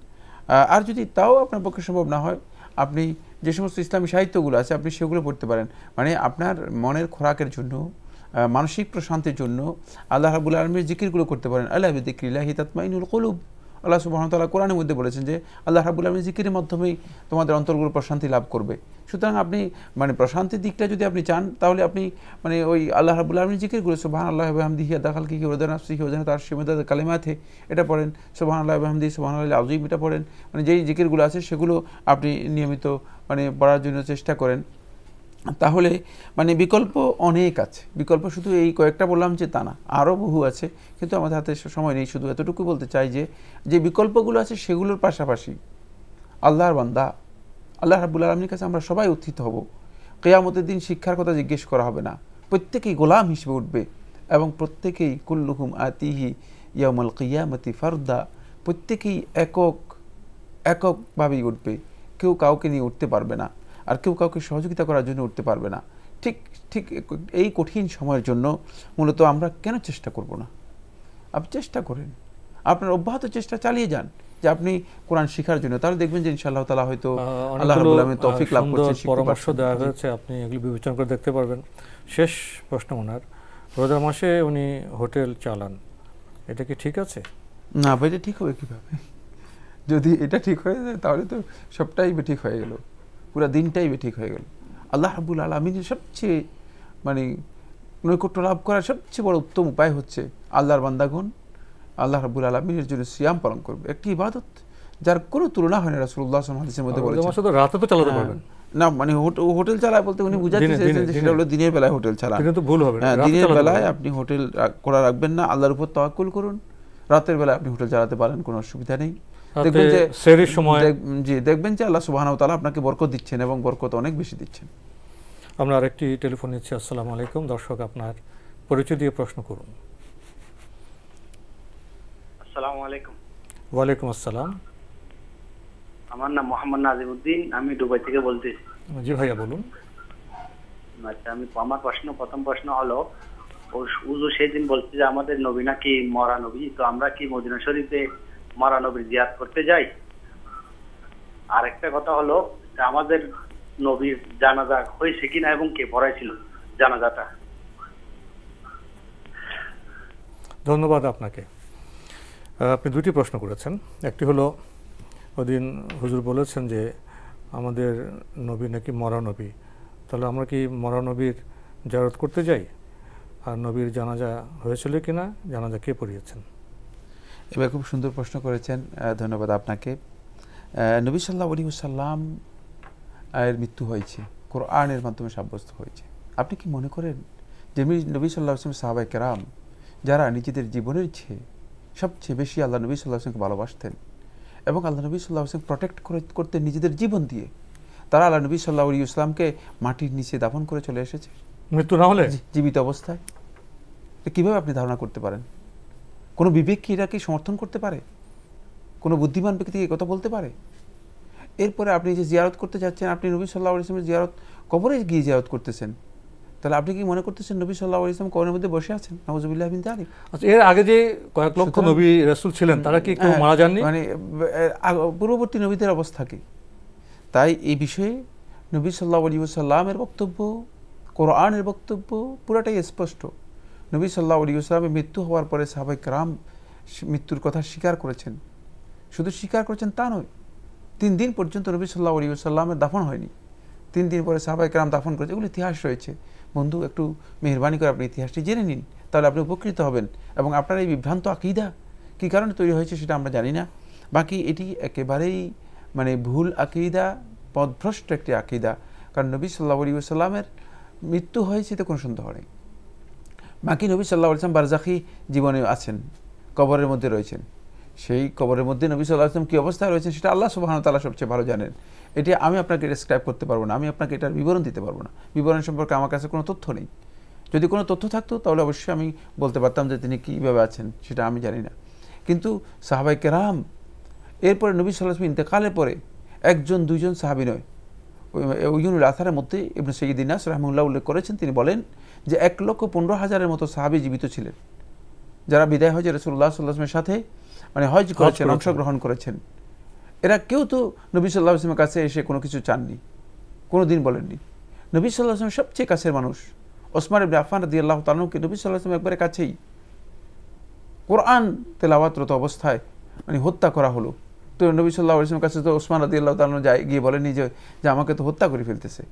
আর যদি তাও আপনার পক্ষে সম্ভব না হয়, আপনি যে সমস্ত ইসলামী সাহিত্যগুলো আছে আপনি সেগুলো পড়তে পারেন। মানে আপনার মনের খোরাকের জন্য, মানসিক প্রশান্তির জন্য আল্লাহ রাব্বুল আলামিনের জিকিরগুলো করতে পারেন। আলা বিযিকরিল্লাহি তাতমাইনুল কুলুব, আল্লাহ সুবহানাহু ওয়া তাআলা কোরআনের মধ্যে বলেছেন যে আল্লাহ রাব্বুল আলামিনের জিকিরের মাধ্যমেই তোমাদের অন্তরগুলো প্রশান্তি লাভ করবে। সুতরাং আপনি মানে প্রশান্তির দিকটা যদি আপনি চান, তাহলে আপনি মানে ওই আল্লাহ রাব্বুল আলামিনের জিকিরগুলো সুবহানাল্লাহি ওয়া বিহামদিহি আদাদা খালকিহি ওয়া রিদা নাফসিহি ওয়া জিনাতা আরশিহি ওয়া মিদাদা কালিমাতিহি এটা পড়েন, সুবহানাল্লাহি ওয়া বিহামদিহি সুবহানাল্লাহিল আযীম এটা পড়েন। মানে যেই জিকিরগুলো আছে সেগুলো আপনি নিয়মিত মানে পড়ার জন্য চেষ্টা করেন। তাহলে মানে বিকল্প অনেক আছে, বিকল্প শুধু এই কয়েকটা বললাম যে তা না, আরও বহু আছে, কিন্তু আমাদের হাতে সময় নেই। শুধু এতটুকু বলতে চাই যে বিকল্পগুলো আছে সেগুলোর পাশাপাশি আল্লাহর বান্দা আল্লাহ রাব্বুল আলামিনের কাছে আমরা সবাই উত্থিত হব। কিয়ামতের দিন শিক্ষার কথা জিজ্ঞেস করা হবে না, প্রত্যেকেই গোলাম হিসেবে উঠবে এবং প্রত্যেকেই কুল্লুহুম আতিহি ইয়াউমাল কিয়ামতি ফারদা, প্রত্যেকেই এককভাবেই উঠবে, কেউ কাউকে নিয়ে উঠতে পারবে না, আর কেউ কাউকে সহযোগিতা করার জন্য উঠতে পারবে না। ঠিক এই কঠিন সময়ের জন্য মূলত আমরা কেন চেষ্টা করব না? আপনি চেষ্টা করেন, আপনার অব্যাহত চেষ্টা চালিয়ে যান যে আপনি কোরআন শেখার জন্য, তাহলে দেখবেন যে ইনশাআল্লাহ তাআলা হয়তো আল্লাহ রাব্বুল আলামিন তৌফিক লাভ করছে। পরামর্শ দেওয়া হয়েছে, আপনি এগুলো বিবেচনা করে দেখতে পারবেন। শেষ প্রশ্ন ওনার, রোজার মাসে উনি হোটেল চালান, এটা কি ঠিক আছে? না ভাই, এটা ঠিক হবে কিভাবে? যদি এটা ঠিক হয়ে যায় তাহলে তো সবটাই ঠিক হয়ে গেল, পুরো দিনটাই ঠিক হয়ে গেল। আল্লাহ রাব্বুল আলামিনের সবচেয়ে মানে নৈকট্য লাভ করার সবচেয়ে বড় উত্তম উপায় হচ্ছে আল্লাহর বান্দাগণ আল্লাহ রাব্বুল আলামিনের জন্য সিয়াম পালন করবে, একটি ইবাদত যার কোনো তুলনা হয় না। রাসূলুল্লাহ সাল্লাল্লাহু আলাইহি ওয়াসাল্লাম হাদিসের মধ্যে বলেছেন রাতে তো চালাতে পারবেন না, মানে হোটেল চালায় বলতে উনি বুঝাতে চেয়েছেন যে সেটা হলো দিনের বেলায় হোটেল চালান, কিন্তু ভুল হবে। দিনের বেলায় আপনি হোটেল করা রাখবেন না, আল্লাহর উপর তাওয়াক্কুল করুন। রাতের বেলায় আপনি হোটেল চালাতে পারেন, কোনো অসুবিধা নেই। দেখবেন যে সেহরির সময় দেখবেন যে আল্লাহ সুবহানাহু ওয়া তাআলা আপনাকে বরকত দিচ্ছেন এবং বরকত অনেক বেশি দিচ্ছেন। আমরা আরেকটি টেলিফোন নিচ্ছি। আসসালামু আলাইকুম। দর্শক, আপনার পরিচয় দিয়ে প্রশ্ন করুন। আসসালামু আলাইকুম। ওয়ালাইকুম আসসালাম। আমার নাম মোহাম্মদ নাজিমউদ্দিন, আমি দুবাই থেকে বলতেছি। জি ভাইয়া বলুন। আচ্ছা, আমার প্রথম প্রশ্ন হলো, উজু সেদিন বলছে যে আমাদের নবী নাকি মরা নবী, তো আমরা কি মদিনা শরীফে মরা নবীর জিয়ারত করতে যাই? আর একটা কথা হলো, আমাদের নবীর জানাজা হয়েছে কিনা এবং কে পড়াইছিল জানাজাটা? ধন্যবাদ আপনাকে। আপনি দুটি প্রশ্ন করেছেন। একটি হলো, ওদিন হুজুর বলেছেন যে আমাদের নবী নাকি মরা নবী, তাহলে আমরা কি মরা নবীর জিয়ারত করতে যাই? আর নবীর জানাজা হয়েছিল কিনা, জানাজা কে পড়িয়েছেন? এবার খুব সুন্দর প্রশ্ন করেছেন, ধন্যবাদ আপনাকে। নবী সাল্লাল্লাহু আলাইহি ওয়াসাল্লাম এর মৃত্যু হয়েছে, কোরআনের মাধ্যমে সাব্যস্ত হয়েছে। আপনি কি মনে করেন যে নবী সাল্লাল্লাহু আলাইহি ওয়াসাল্লাম সাহাবায়ে কেরাম যারা নিজেদের জীবনের চেয়ে সবচেয়ে বেশি আল্লাহ নবী সাল্লাল্লাহু আলাইহি ওয়াসাল্লামকে ভালোবাসতেন এবং আল্লাহ নবী সাল্লাল্লাহু আলাইহি ওয়াসাল্লাম প্রোটেক্ট করতেন নিজেদের জীবন দিয়ে, তারা আল্লাহ নবী সাল্লাল্লাহু আলাইহি ওয়াসাল্লামকে মাটির নিচে দাফন করে চলে এসেছে মৃত্যু না হলে, জীবিত অবস্থায়। কিভাবে আপনি ধারণা করতে পারেন? কোনো বিবেক কি এটাকে সমর্থন করতে পারে? কোনো বুদ্ধিমান ব্যক্তি কি কথা বলতে পারে? এরপরে আপনি যে জিয়ারত করতে যাচ্ছেন, আপনি নবী সাল্লাল্লাহু আলাইহি ওয়াসাল্লামের জিয়ারত, কবরে গিয়ে জিয়ারত করতেছেন, তাহলে আপনি কি মনে করতেছেন নবী সাল্লাল্লাহু আলাইহি ওয়াসাল্লাম কবরের মধ্যে বসে আছেন? নাউযুবিল্লাহি মিন যালিক। আচ্ছা, এর আগে যে কয়েক লক্ষ নবী রাসূল ছিলেন, তারা কি কেউ মারা যাননি? মানে পূর্ববর্তী নবীদের অবস্থা কি? তাই এই বিষয়ে নবী সাল্লাল্লাহু আলাইহি ওয়াসাল্লামের বক্তব্য, কোরআনের বক্তব্য পুরাটাই স্পষ্ট। নবী সাল্লাল্লাহু আলাইহি ওয়াসাল্লামের মৃত্যু হওয়ার পরে সাহাবায়ে কেরাম মৃত্যুর কথা স্বীকার করেছেন। শুধু স্বীকার করেছেন তা নয়, 3 দিন পর্যন্ত নবী সাল্লাল্লাহু আলাইহি ওয়াসাল্লামের দাফন হয়নি। 3 দিন পরে সাহাবায়ে কেরাম দাফন করেছে। এগুলো ইতিহাস রয়েছে। বন্ধু, একটু মেহেরবানি করে আপনি ইতিহাসটি জেনে নিন, তাহলে আপনি উপকৃত হবেন। এবং আপনার এই বিভ্রান্ত আকীদা কী কারণে তৈরি হয়েছে সেটা আমরা জানি না। বাকি এটি একেবারেই মানে ভুল আকীদা, পথভ্রষ্ট একটি আকীদা। কারণ নবী সাল্লাল্লাহু আলাইহি ওয়াসাল্লামের মৃত্যু হয়েছে এতে কোনো সন্দেহ নেই। বাকি নবী সাল্লাল্লাহু আলাইহি ওয়াসাল্লাম বারজাখী জীবনে আছেন, কবরের মধ্যে রয়েছেন। সেই কবরের মধ্যে নবী সাল্লাল্লাহু আলাইহি ওয়াসাল্লাম কী অবস্থায় রয়েছেন সেটা আল্লাহ সুবহানাহু ওয়া তাআলা সবচেয়ে ভালো জানেন। এটি আমি আপনাকে ডেসক্রাইব করতে পারবো না, আমি আপনাকে এটার বিবরণ দিতে পারবো না। বিবরণ সম্পর্কে আমার কাছে কোনো তথ্য নেই। যদি কোনো তথ্য থাকতো তাহলে অবশ্যই আমি বলতে পারতাম যে তিনি কীভাবে আছেন, সেটা আমি জানি না। কিন্তু সাহাবায়ে কেরাম এরপরে নবী সাল্লাল্লাহু আলাইহি ওয়াসাল্লাম ইন্তেকালের পরে 1 2 সাহাবী নয়, ওইজনুল আথারের মধ্যে ইবনে সাইয়্যিদিন নাস রাহিমাহুল্লাহ উল্লেখ করেছেন। তিনি বলেন যে 1,15,000-এর মতো সাহাবী জীবিত ছিলেন, যারা বিদায় হজে রাসূলুল্লাহ সাল্লাল্লাহু আলাইহি ওয়াসাল্লামের সাথে মানে হজ করেছেন, অংশগ্রহণ করেছেন। এরা কেউ তো নবী সাল্লাল্লাহু আলাইহি ওয়াসাল্লামের কাছে এসে কোনো কিছু চাননি, কোনো দিন বলেননি। নবী সাল্লাল্লাহু আলাইহি ওয়াসাল্লামের সবচেয়ে কাছের মানুষ ওসমান ইবনে আফফান রাদিয়াল্লাহু তাআলা আনহুকে নবী সাল্লাল্লাহু আলাইহি ওয়াসাল্লাম একবারে কাছেই কোরআন তেলাওয়াতরত অবস্থায় মানে হত্যা করা হলো। তো নবী সাল্লাল্লাহু আলাইহি ওয়াসাল্লামের কাছে তো ওসমান রাদিয়াল্লাহু তাআলা আনহু গিয়ে বলেনি যে আমাকে তো হত্যা করে ফেলতেছে।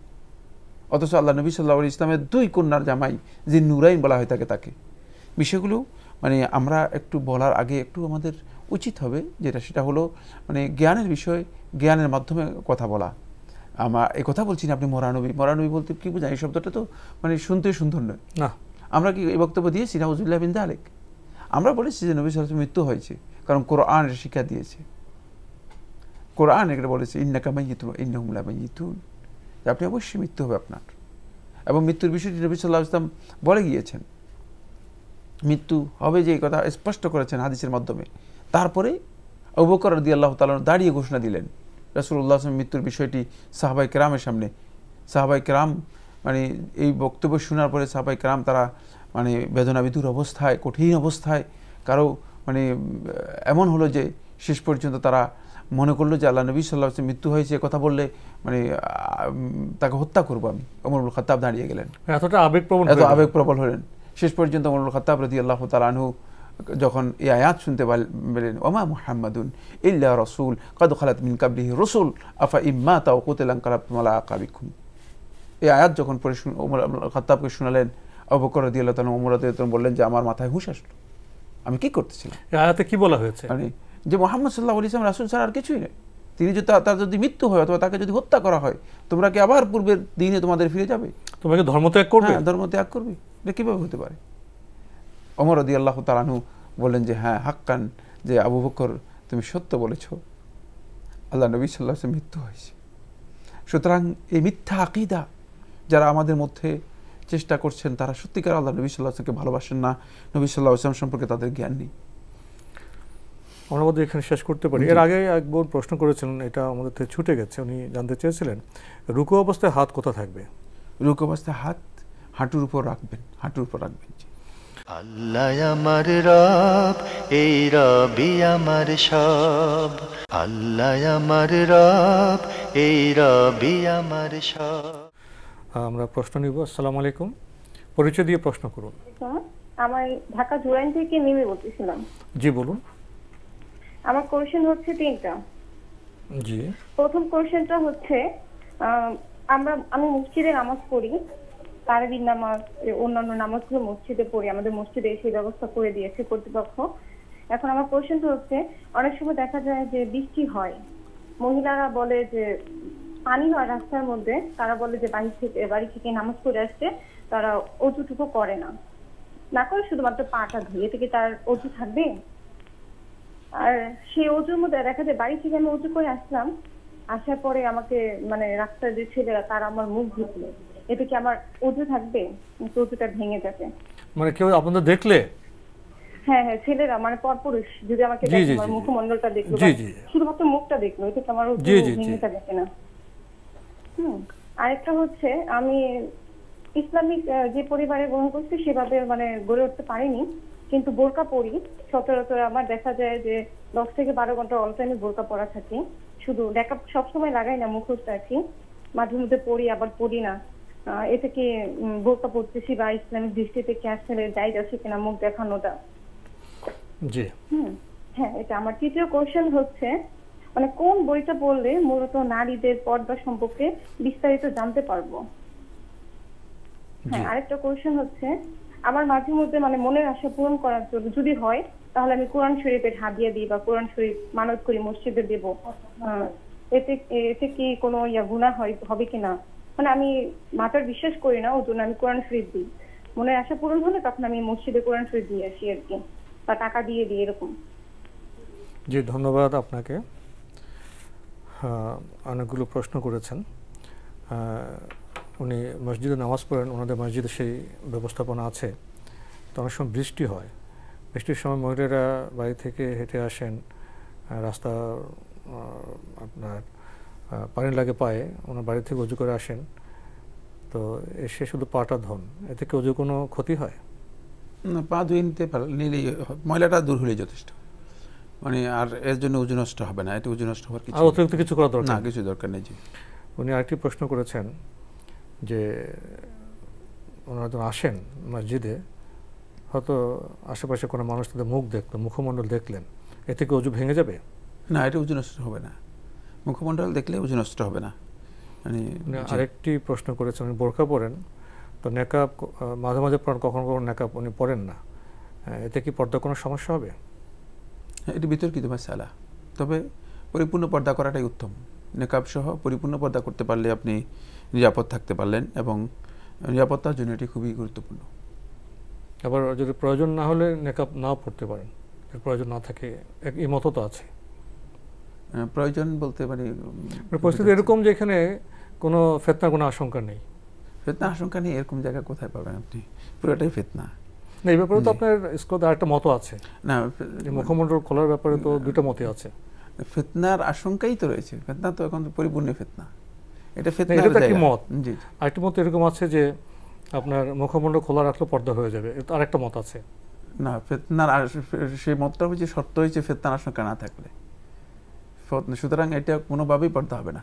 অথচ আল্লাহ নবী সাল্লাল্লাহু আলাইহি ওয়াসাল্লামের 2 কন্যার জামাই, যে নূরাইন বলা হয় তাকে। বিষয়গুলো মানে আমরা একটু বলার আগে একটু আমাদের উচিত হবে সেটা হলো মানে জ্ঞানের বিষয়, জ্ঞানের মাধ্যমে কথা বলা। আমার এই কথা বলছি না আপনি মরানবী বলতে কি বোঝায়, এই শব্দটা তো মানে শুনতে সুন্দর নয় না। আমরা কি এই বক্তব্য দিয়েছি নাউজুবিল্লাহ মিন যালিক? আমরা বলেছি যে নবী সাল্লাল্লাহু আলাইহি ওয়াসাল্লামের মৃত্যু হয়েছে, কারণ কোরআন শিক্ষা দিয়েছে। কোরআন এটা বলেছে ইন্নাকা মাইয়িতুন ওয়া ইন্নাহুম লামাইয়িতুন, আপনি অবশ্যই মৃত্যু হবে আপনার। এবং মৃত্যুর বিষয়টি নবী সাল্লাল্লাহু আলাইহি ওয়াসাল্লাম বলে গিয়েছেন, মৃত্যু হবে যে এই কথা স্পষ্ট করেছেন হাদিসের মাধ্যমে। তারপরে আবু বকর রাদিয়াল্লাহু তাআলা দাঁড়িয়ে ঘোষণা দিলেন রাসূলুল্লাহ সাল্লাল্লাহু আলাইহি ওয়াসাল্লাম মৃত্যুর বিষয়টি সাহাবায়ে কেরামের সামনে। সাহাবায়ে কেরাম মানে এই বক্তব্য শোনার পরে সাহাবায়ে কেরাম তারা মানে বেদনাবিধুর অবস্থায়, কঠিন অবস্থায়, কারো মানে এমন হলো যে শেষ পর্যন্ত তারা মনে করলো যে আল্লাহ নবী সাল্লাল্লাহু আলাইহি ওয়াসাল্লাম মৃত্যু হয়েছে কথা বললে মানে তাকে হত্যা করবো আমি। ওমর ইবনে খাত্তাব দাঁড়িয়ে গেলেন, এত আবেগপ্রবল হলেন। শেষ পর্যন্ত ওমর ইবনে খাত্তাব রাদিয়াল্লাহু তাআলা আনহু যখন এই আয়াত শুনতে পেলেন, ওমা মুহাম্মাদুন ইল্লা রাসূল ক্বাদ খালাত মিন ক্বাবলিহি রাসূল আফা ইম্মাতা ওয়া কুতিলা ইনকালাবতুম আলা আকাবিকুম, এই আয়াত যখন পড়ে ওমর ইবনে খাত্তাবকে শোনালেন, আবু বকর রাদিয়াল্লাহু তাআলা ওমর রাদিয়াল্লাহু তাআলা বললেন যে আমার মাথায় হুঁশ আসলো, আমি কি করতেছিলাম। এই আয়াতে কি বলা হয়েছে? মানে যে মুহাম্মদ সাল্লাল্লাহু আলাইহি ওয়াসাল্লাম রাসূল ছাড়া আর কিছুই নয়। তিনি যদি তার যদি মৃত্যু হয় অথবা তাকে যদি হত্যা করা হয়, তোমরা কি আবার পূর্বের দিনে তোমাদের ফিরে যাবে? তোমাকে ধর্মত্যাগ করবে? হ্যাঁ, ধর্মত্যাগ করবে। এটা কিভাবে হতে পারে? ওমর রাদিয়াল্লাহু তাআলা আনহু বললেন যে হ্যাঁ হাক্কান, যে আবু বকর তুমি সত্য বলেছো, আল্লাহ নবী সাল্লাল্লাহু আলাইহি ওয়াসাল্লাম মৃত্যু হয়েছে। সুতরাং এই মিথ্যা আকীদা যারা আমাদের মধ্যে চেষ্টা করছেন, তারা সত্যিকার আল্লাহ নবী সাল্লাল্লাহু আলাইহি ওয়াসাল্লামকে ভালোবাসেন না, নবী সাল্লাল্লাহু আলাইহি ওয়াসাল্লাম সম্পর্কে তাদের জ্ঞান নেই। আমরা বোধহয় এখানে শেষ করতে পারি। এর আগে এক বোন প্রশ্ন করেছিলেন, এটা আমাদের থেকে ছুটে গেছে, উনি জানতে চেয়েছিলেন রুকু অবস্থায় হাত কোথা থাকবে? রুকু অবস্থায় হাত হাঁটুর উপর রাখবেন, হাঁটুর উপর রাখবেন। আল্লাহ আমার রব, এই রবি আমার সব। আল্লাহ আমার রব, এই রবি আমার সব। আমরা প্রশ্ন নিব। আসসালামু আলাইকুম, পরিচয় দিয়ে প্রশ্ন করুন। আমার ঢাকা জুরাইন থেকে নিমে বলতেছিলাম। জি বলুন। আমার কোশ্চেন হচ্ছে 3টা। জি। প্রথম কোশ্চেনটা হচ্ছে আমি মসজিদে নামাজ পড়ি, তারাবির নামাজ, অন্যান্য নামাজগুলো মসজিদে পড়ি, আমাদের মসজিদে সেই ব্যবস্থা করে দিয়েছে কর্তৃপক্ষ। এখন আমার কোশ্চেনটা হচ্ছে অনেক সময় দেখা যায় যে বৃষ্টি হয়, মহিলারা বলে যে পানি হয় রাস্তার মধ্যে, তারা বলে যে বাড়ি থেকে নামাজ পড়ে আসছে, তারা অজুটুকু করে না করে শুধুমাত্র পাটা ধুয়ে থেকে তার অজু থাকবে। আর সেই অজুর মধ্যে দেখা যায় বাড়ি থেকে আমি অজু করে আসলাম, আসার পরে আমাকে মানে রাস্তার যে ছেলেরা তারা আমার মুখ ধুলো, এতে কি আমার অজু থাকবে? অজুটা ভেঙে যাবে। মানে কেউ আপনাদের দেখলে? হ্যাঁ হ্যাঁ, ছেলেরা মানে পরপুরুষ যদি আমাকে আমার মুখমণ্ডলটা দেখলো, শুধুমাত্র মুখটা দেখলো, এতে কি আমার অজু ভেঙে যাবে না? আরেকটা হচ্ছে আমি ইসলামিক যে পরিবারে গ্রহণ করছি সেভাবে মানে গড়ে উঠতে পারিনি, কিন্তু বোরকা পরি সচরাচর। আমার দেখা যায় যে 10 থেকে 12 ঘন্টা অল টাইমে বোরকা পরা থাকে, শুধু মেকআপ সবসময় লাগাই না, মুখোশ রাখি, মাঝে মধ্যে পরি আবার পরি না। এতে কি বোরকা পরতেছি বা ইসলামিক দৃষ্টিতে কি আসলে জায়েজ আছে কিনা মুখ দেখানোটা? জি। হ্যাঁ, এটা আমার। তৃতীয় কোশ্চেন হচ্ছে মানে কোন বইটা পড়লে মূলত নারীদের পর্দা সম্পর্কে বিস্তারিত জানতে পারবো? হ্যাঁ, আরেকটা কোয়েশ্চেন হচ্ছে, আমার মাঝে মধ্যে মানে মনের আশা পূরণ করার জন্য যদি হয় তাহলে আমি কোরআন শরীফের হাদিয়া দিই বা কোরআন শরীফ মানত করি মসজিদে দেব, এতে কি কোনো গুনাহ হবে কিনা? মানে আমি মাতার বিশ্বাস করি না, ওই জন্য আমি কোরআন শরীফ দিই। মনের আশা পূরণ হলে তখন আমি মসজিদে কোরআন শরীফ দিয়ে আসি আর কি, বা টাকা দিয়ে দিই এরকম। জি, ধন্যবাদ আপনাকে। অনেকগুলো প্রশ্ন করেছেন। উনি মসজিদে নামাজ পড়েন, ওনাদের মসজিদে সেই ব্যবস্থাপনা আছে। তো অনেক সময় বৃষ্টি হয়, বৃষ্টির সময় মহিলারা বাড়ি থেকে হেঁটে আসেন, রাস্তা আপনার পানি লাগে পায়ে, ওনার বাড়ি থেকে উজু করে আসেন, তো এসে শুধু পাটা ধন, এতে কি উজু কোনো ক্ষতি হয়? না, পা ধুয়ে নিতে নিলেই ময়লাটা দূর হলেই যথেষ্ট, মানে আর এর জন্য উজু নষ্ট হবে না, এটা উজু নষ্ট হওয়ার কিছু অতিরিক্ত কিছু করা দরকার না, কিছু দরকার নেই। জি, উনি আরেকটি প্রশ্ন করেছেন যে ওনারা যখন আসেন মসজিদে, হয়তো আশেপাশে কোনো মানুষ তাদের মুখ দেখলো, মুখমণ্ডল দেখলেন, এতে কি উজু ভেঙে যাবে? না, এটা উজু নষ্ট হবে না, মুখমণ্ডল দেখলে উজু নষ্ট হবে না। মানে আরেকটি প্রশ্ন করেছেন, উনি বোরকা পরেন, তো নেকাব মাঝে মাঝে পরেন, কখনো কখনো নেকাব উনি পরেন না, এতে কি পর্দা কোনো সমস্যা হবে? এটি বিতর্কিত মাসালা, তবে পরিপূর্ণ পর্দা করাটাই উত্তম। নেকাব সহ পরিপূর্ণ পর্দা করতে পারলে আপনি নিরাপদ থাকতে পারলেন, এবং নিরাপত্তার জন্য এটি খুবই গুরুত্বপূর্ণ। আবার যদি প্রয়োজন না হলে নেকাব নাও পড়তে পারেন, প্রয়োজন না থাকে, এই মত তো আছে। প্রয়োজন বলতে মানে পরিস্থিতি এরকম যে এখানে কোনো ফিতনার কোনো আশঙ্কা নেই। ফিতনা আশঙ্কা নেই এরকম জায়গা কোথায় পাবেন আপনি? পুরোটাই ফিতনা। না, এই ব্যাপারে তো আপনার স্কোর আরেকটা মত আছে না, মুখমণ্ডল খোলার ব্যাপারে তো দুটো মতই আছে। ফিতনার আশঙ্কাই তো রয়েছে, ফিতনা তো এখন পরিপূর্ণ ফিতনা, এটা ফিতনা। এটা কি মত? জি, আরেকটি মত এরকম আছে যে আপনার মুখমণ্ডল খোলা রাখলে পর্দা হয়ে যাবে, এটা আরেকটা মত আছে। না, ফিতনার সেই মতটা হচ্ছে শর্ত হয়েছে ফিতনার আশঙ্কা না থাকলে, সুতরাং এটা কোনোভাবেই পর্দা হবে না,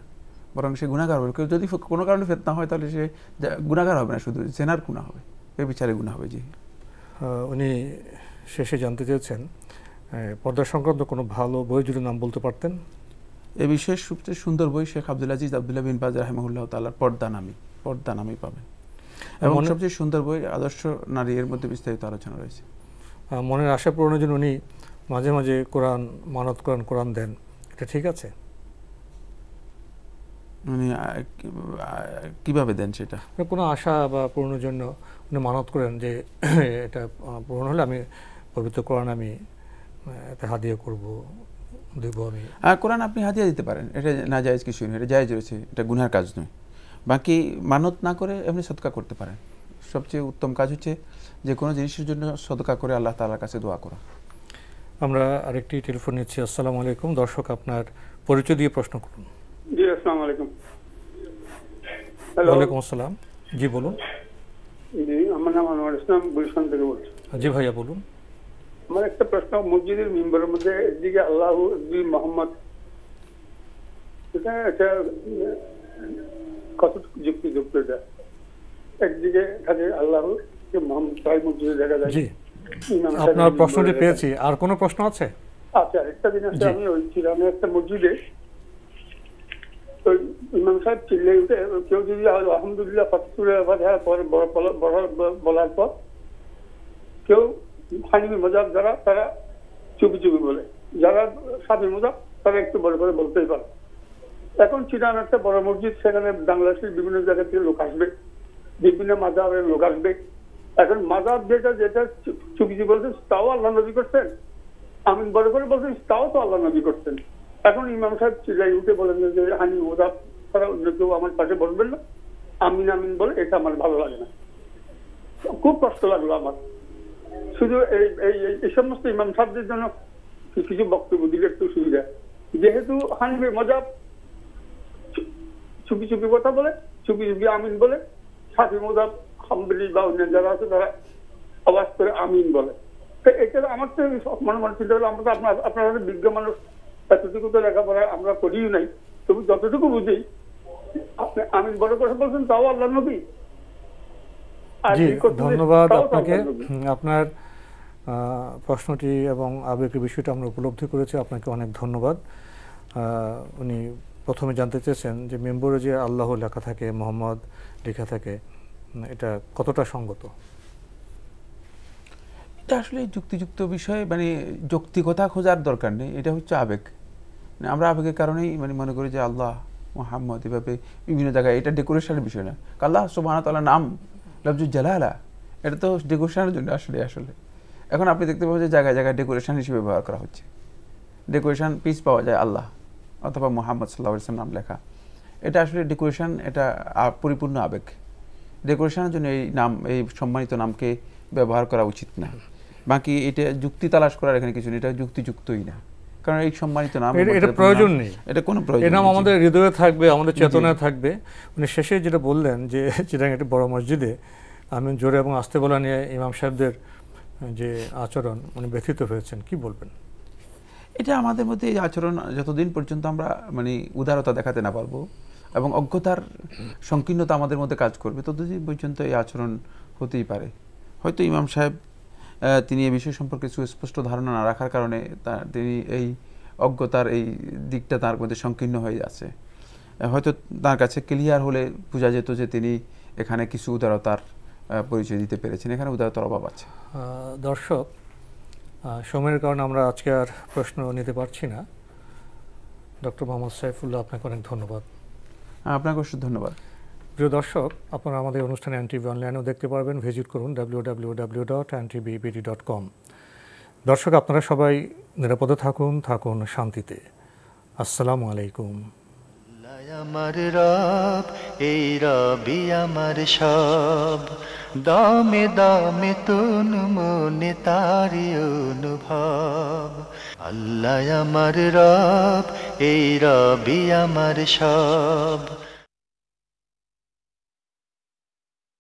বরং সে গুনাহগার হবে। কেউ যদি কোনো কারণে ফিতনা হয় তাহলে সে গুনাহগার হবে না, শুধু জেনার গুনাহ হবে, এর বিচারে গুনাহ হবে। জি, উনি শেষে জানতে চেয়েছেন পর্দা সংক্রান্ত কোনো ভালো বই যদি নাম বলতে পারতেন। এ বিষয়ে সবচেয়ে সুন্দর বই শেখ আব্দুল আজিজ আব্দুল্লাহ বিন বাজ রাহিমাহুল্লাহ তাআলার পর্দা নামই পাবেন, এবং সবচেয়ে সুন্দর বই আদর্শ নারী, এর মধ্যে বিস্তারিত আলোচনা রয়েছে। মনের আশা পূরণের জন্য উনি মাঝে মাঝে কোরআন মানত করেন, কোরআন দেন, এটা ঠিক আছে? উনি কিভাবে দেন সেটা? কোনো আশা বা পূরণের জন্য উনি মানত করেন যে এটা পূরণ হলে আমি পবিত্র কোরআন আমি এটা হাদিয়া করব, দেব আমি। কোরআন আপনি হাদিয়া দিতে পারেন, এটা না জায়েজ কিছু নয়, এটা জায়েজ রয়েছে, এটা গুনার কাজ নয়। বাকি মানত না করে এমনি সদকা করতে পারেন। সবচেয়ে উত্তম কাজ হচ্ছে যে কোনো জিনিসের জন্য সদকা করে আল্লাহ তাআলার কাছে দোয়া করা। আমরা আরেকটি টেলিফোন নিচ্ছি। আসসালামু আলাইকুম। দর্শক, আপনার পরিচয় দিয়ে প্রশ্ন করুন। জি, আসসালামু আলাইকুম। ওয়ালাইকুম আসসালাম। জি বলুন। জি, আমার নাম আনোয়ার ইসলাম, গুলশান থেকে বলছি। জি ভাইয়া বলুন। আমার একটা প্রশ্ন, মসজিদের মিম্বরের মধ্যে একদিকে আল্লাহ, একদিকে মোহাম্মদ, এটা কতটুকু যুক্তিযুক্ত? এটা একদিকে থাকে আল্লাহ, মোহাম্মদ প্রায় মসজিদে দেখা যায়। জি, আপনার প্রশ্নটি পেয়েছি। আর কোনো প্রশ্ন আছে? আচ্ছা, একটা দিন আছে, আমি ছিলাম একটা মসজিদে, ওই ইমাম সাহেব চিল্লে উঠে কেউ যদি আলহামদুলিল্লাহ বলার পর কেউ হানিফি মজাব যারা, তারা চুপি চুপি বলে, যারা সাফি মজাব তারা একটু বড় করে বলতেই পারে। এখন চিরান একটা বড় মসজিদ, সেখানে বাংলাদেশের বিভিন্ন জায়গা থেকে লোক আসবে, বিভিন্ন মাজাবের লোক আসবে। এখন মাজাব যেটা চুপি চুপি বলছে তাও আল্লাহ নবী করছেন, আমিন বড় করে বলছেন তাও তো আল্লাহ নবী করছেন। এখন ইমাম সাহেব চিল্লাই উঠে বলেন যে হানি মজাব তারা অন্য কেউ আমার পাশে বলবেন না, আমিন আমিন বলে, এটা আমার ভালো লাগে না, খুব কষ্ট লাগলো আমার। শুধু এই সমস্ত ইমাম সাহেবদের জন্য কিছু বক্তব্য দিলে একটু সুবিধা, যেহেতু হানিফি মজাব চুপি চুপি কথা বলে, চুপি চুপি আমিন বলে, সাফি মজাব হাম্বলি বা অন্য যারা আছে তারা আওয়াজ করে আমিন বলে। তো এটা আমার তো মনে চিন্তা হলো, আমরা তো আপনারা বিজ্ঞ মানুষ, এতটুকু তো লেখাপড়া আমরা করিও নাই, তবু যতটুকু বুঝি আপনি আমিন বড় করে বলছেন তাও আল্লাহ নবী। জি, ধন্যবাদ আপনাকে। আপনার প্রশ্নটি এবং আবেগের বিষয়টা আমরা উপলব্ধি করেছি, আপনাকে অনেক ধন্যবাদ। উনি প্রথমে জানতে চেয়েছেন যে মেম্বরে যে আল্লাহ লেখা থাকে, মোহাম্মদ লেখা থাকে, এটা কতটা সঙ্গত? এটা আসলে যুক্তিযুক্ত বিষয়, মানে যৌক্তিকতা খোঁজার দরকার নেই, এটা হচ্ছে আবেগ। আমরা আবেগের কারণেই মানে মনে করি যে আল্লাহ, মোহাম্মদ, এভাবে বিভিন্ন জায়গায়, এটা ডেকোরেশনের বিষয় না। আল্লাহ সুবহানাহু ওয়া তাআলার নাম লফজুল জালালা, এটা তো ডেকোরেশনের জন্য আসলে। এখন আপনি দেখতে পাবেন যে জায়গায় জায়গায় ডেকোরেশন হিসেবে ব্যবহার করা হচ্ছে। ডেকোরেশন পিস পাওয়া যায় আল্লাহ অথবা মোহাম্মদ সাল্লাল্লাহু আলাইহি ওয়াসাল্লাম নাম লেখা, এটা আসলে ডেকোরেশন, এটা পরিপূর্ণ আবেগ। ডেকোরেশনের জন্য এই নাম, এই সম্মানিত নামকে ব্যবহার করা উচিত না। বাকি এটা যুক্তি তালাশ করার এখানে কিছু নেই, এটা যুক্তিযুক্তই না, কারণ এই সম্মানিত নাম, এটা প্রয়োজন নেই, এটা কোনো প্রয়োজন নেই। এই নাম আমাদের হৃদয়ে থাকবে, আমাদের চেতনায় জি। থাকবে। উনি শেষে যেটা বললেন যে চিটাগাং একটি বড় মসজিদে আমি জোরে এবং আস্তে বলা নিয়ে ইমাম সাহেবদের যে আচরণ, উনি ব্যথিত হয়েছেন, কি বলবেন? এটা আমাদের মধ্যে এই আচরণ যতদিন পর্যন্ত আমরা মানে উদারতা দেখাতে না পারবো এবং অজ্ঞতার সংকীর্ণতা আমাদের মধ্যে কাজ করবে, ততদিন পর্যন্ত এই আচরণ হতেই পারে। হয়তো ইমাম সাহেব তিনি এই বিষয় সম্পর্কে সুস্পষ্ট ধারণা না রাখার কারণে তিনি এই অজ্ঞতার এই দিকটা তার মধ্যে সংকীর্ণ হয়ে যাচ্ছে। হয়তো তার কাছে ক্লিয়ার হলে বোঝা যেত যে তিনি এখানে কিছু উদারতার পরিচয় দিতে পেরেছেন, এখানে উদারতার অভাব আছে। দর্শক, সময়ের কারণে আমরা আজকে আর প্রশ্ন নিতে পারছি না। ডক্টর মোহাম্মদ সাইফুল্লাহ, আপনাকে অনেক ধন্যবাদ। আপনাকে অবশ্যই ধন্যবাদ। প্রিয় দর্শক, আপনারা আমাদের অনুষ্ঠানে এনটিভি অনলাইনেও দেখতে পারবেন, ভিজিট করুন www.ntvbd.com। দর্শক, আপনারা সবাই নিরাপদে থাকুন, থাকুন শান্তিতে। আসসালামু আলাইকুম। আমার রব, এই রবি আমার সব, দামে দামে তুন মনে তারি অনুভব। আল্লাহ আমার রব, এই রবি আমার সব।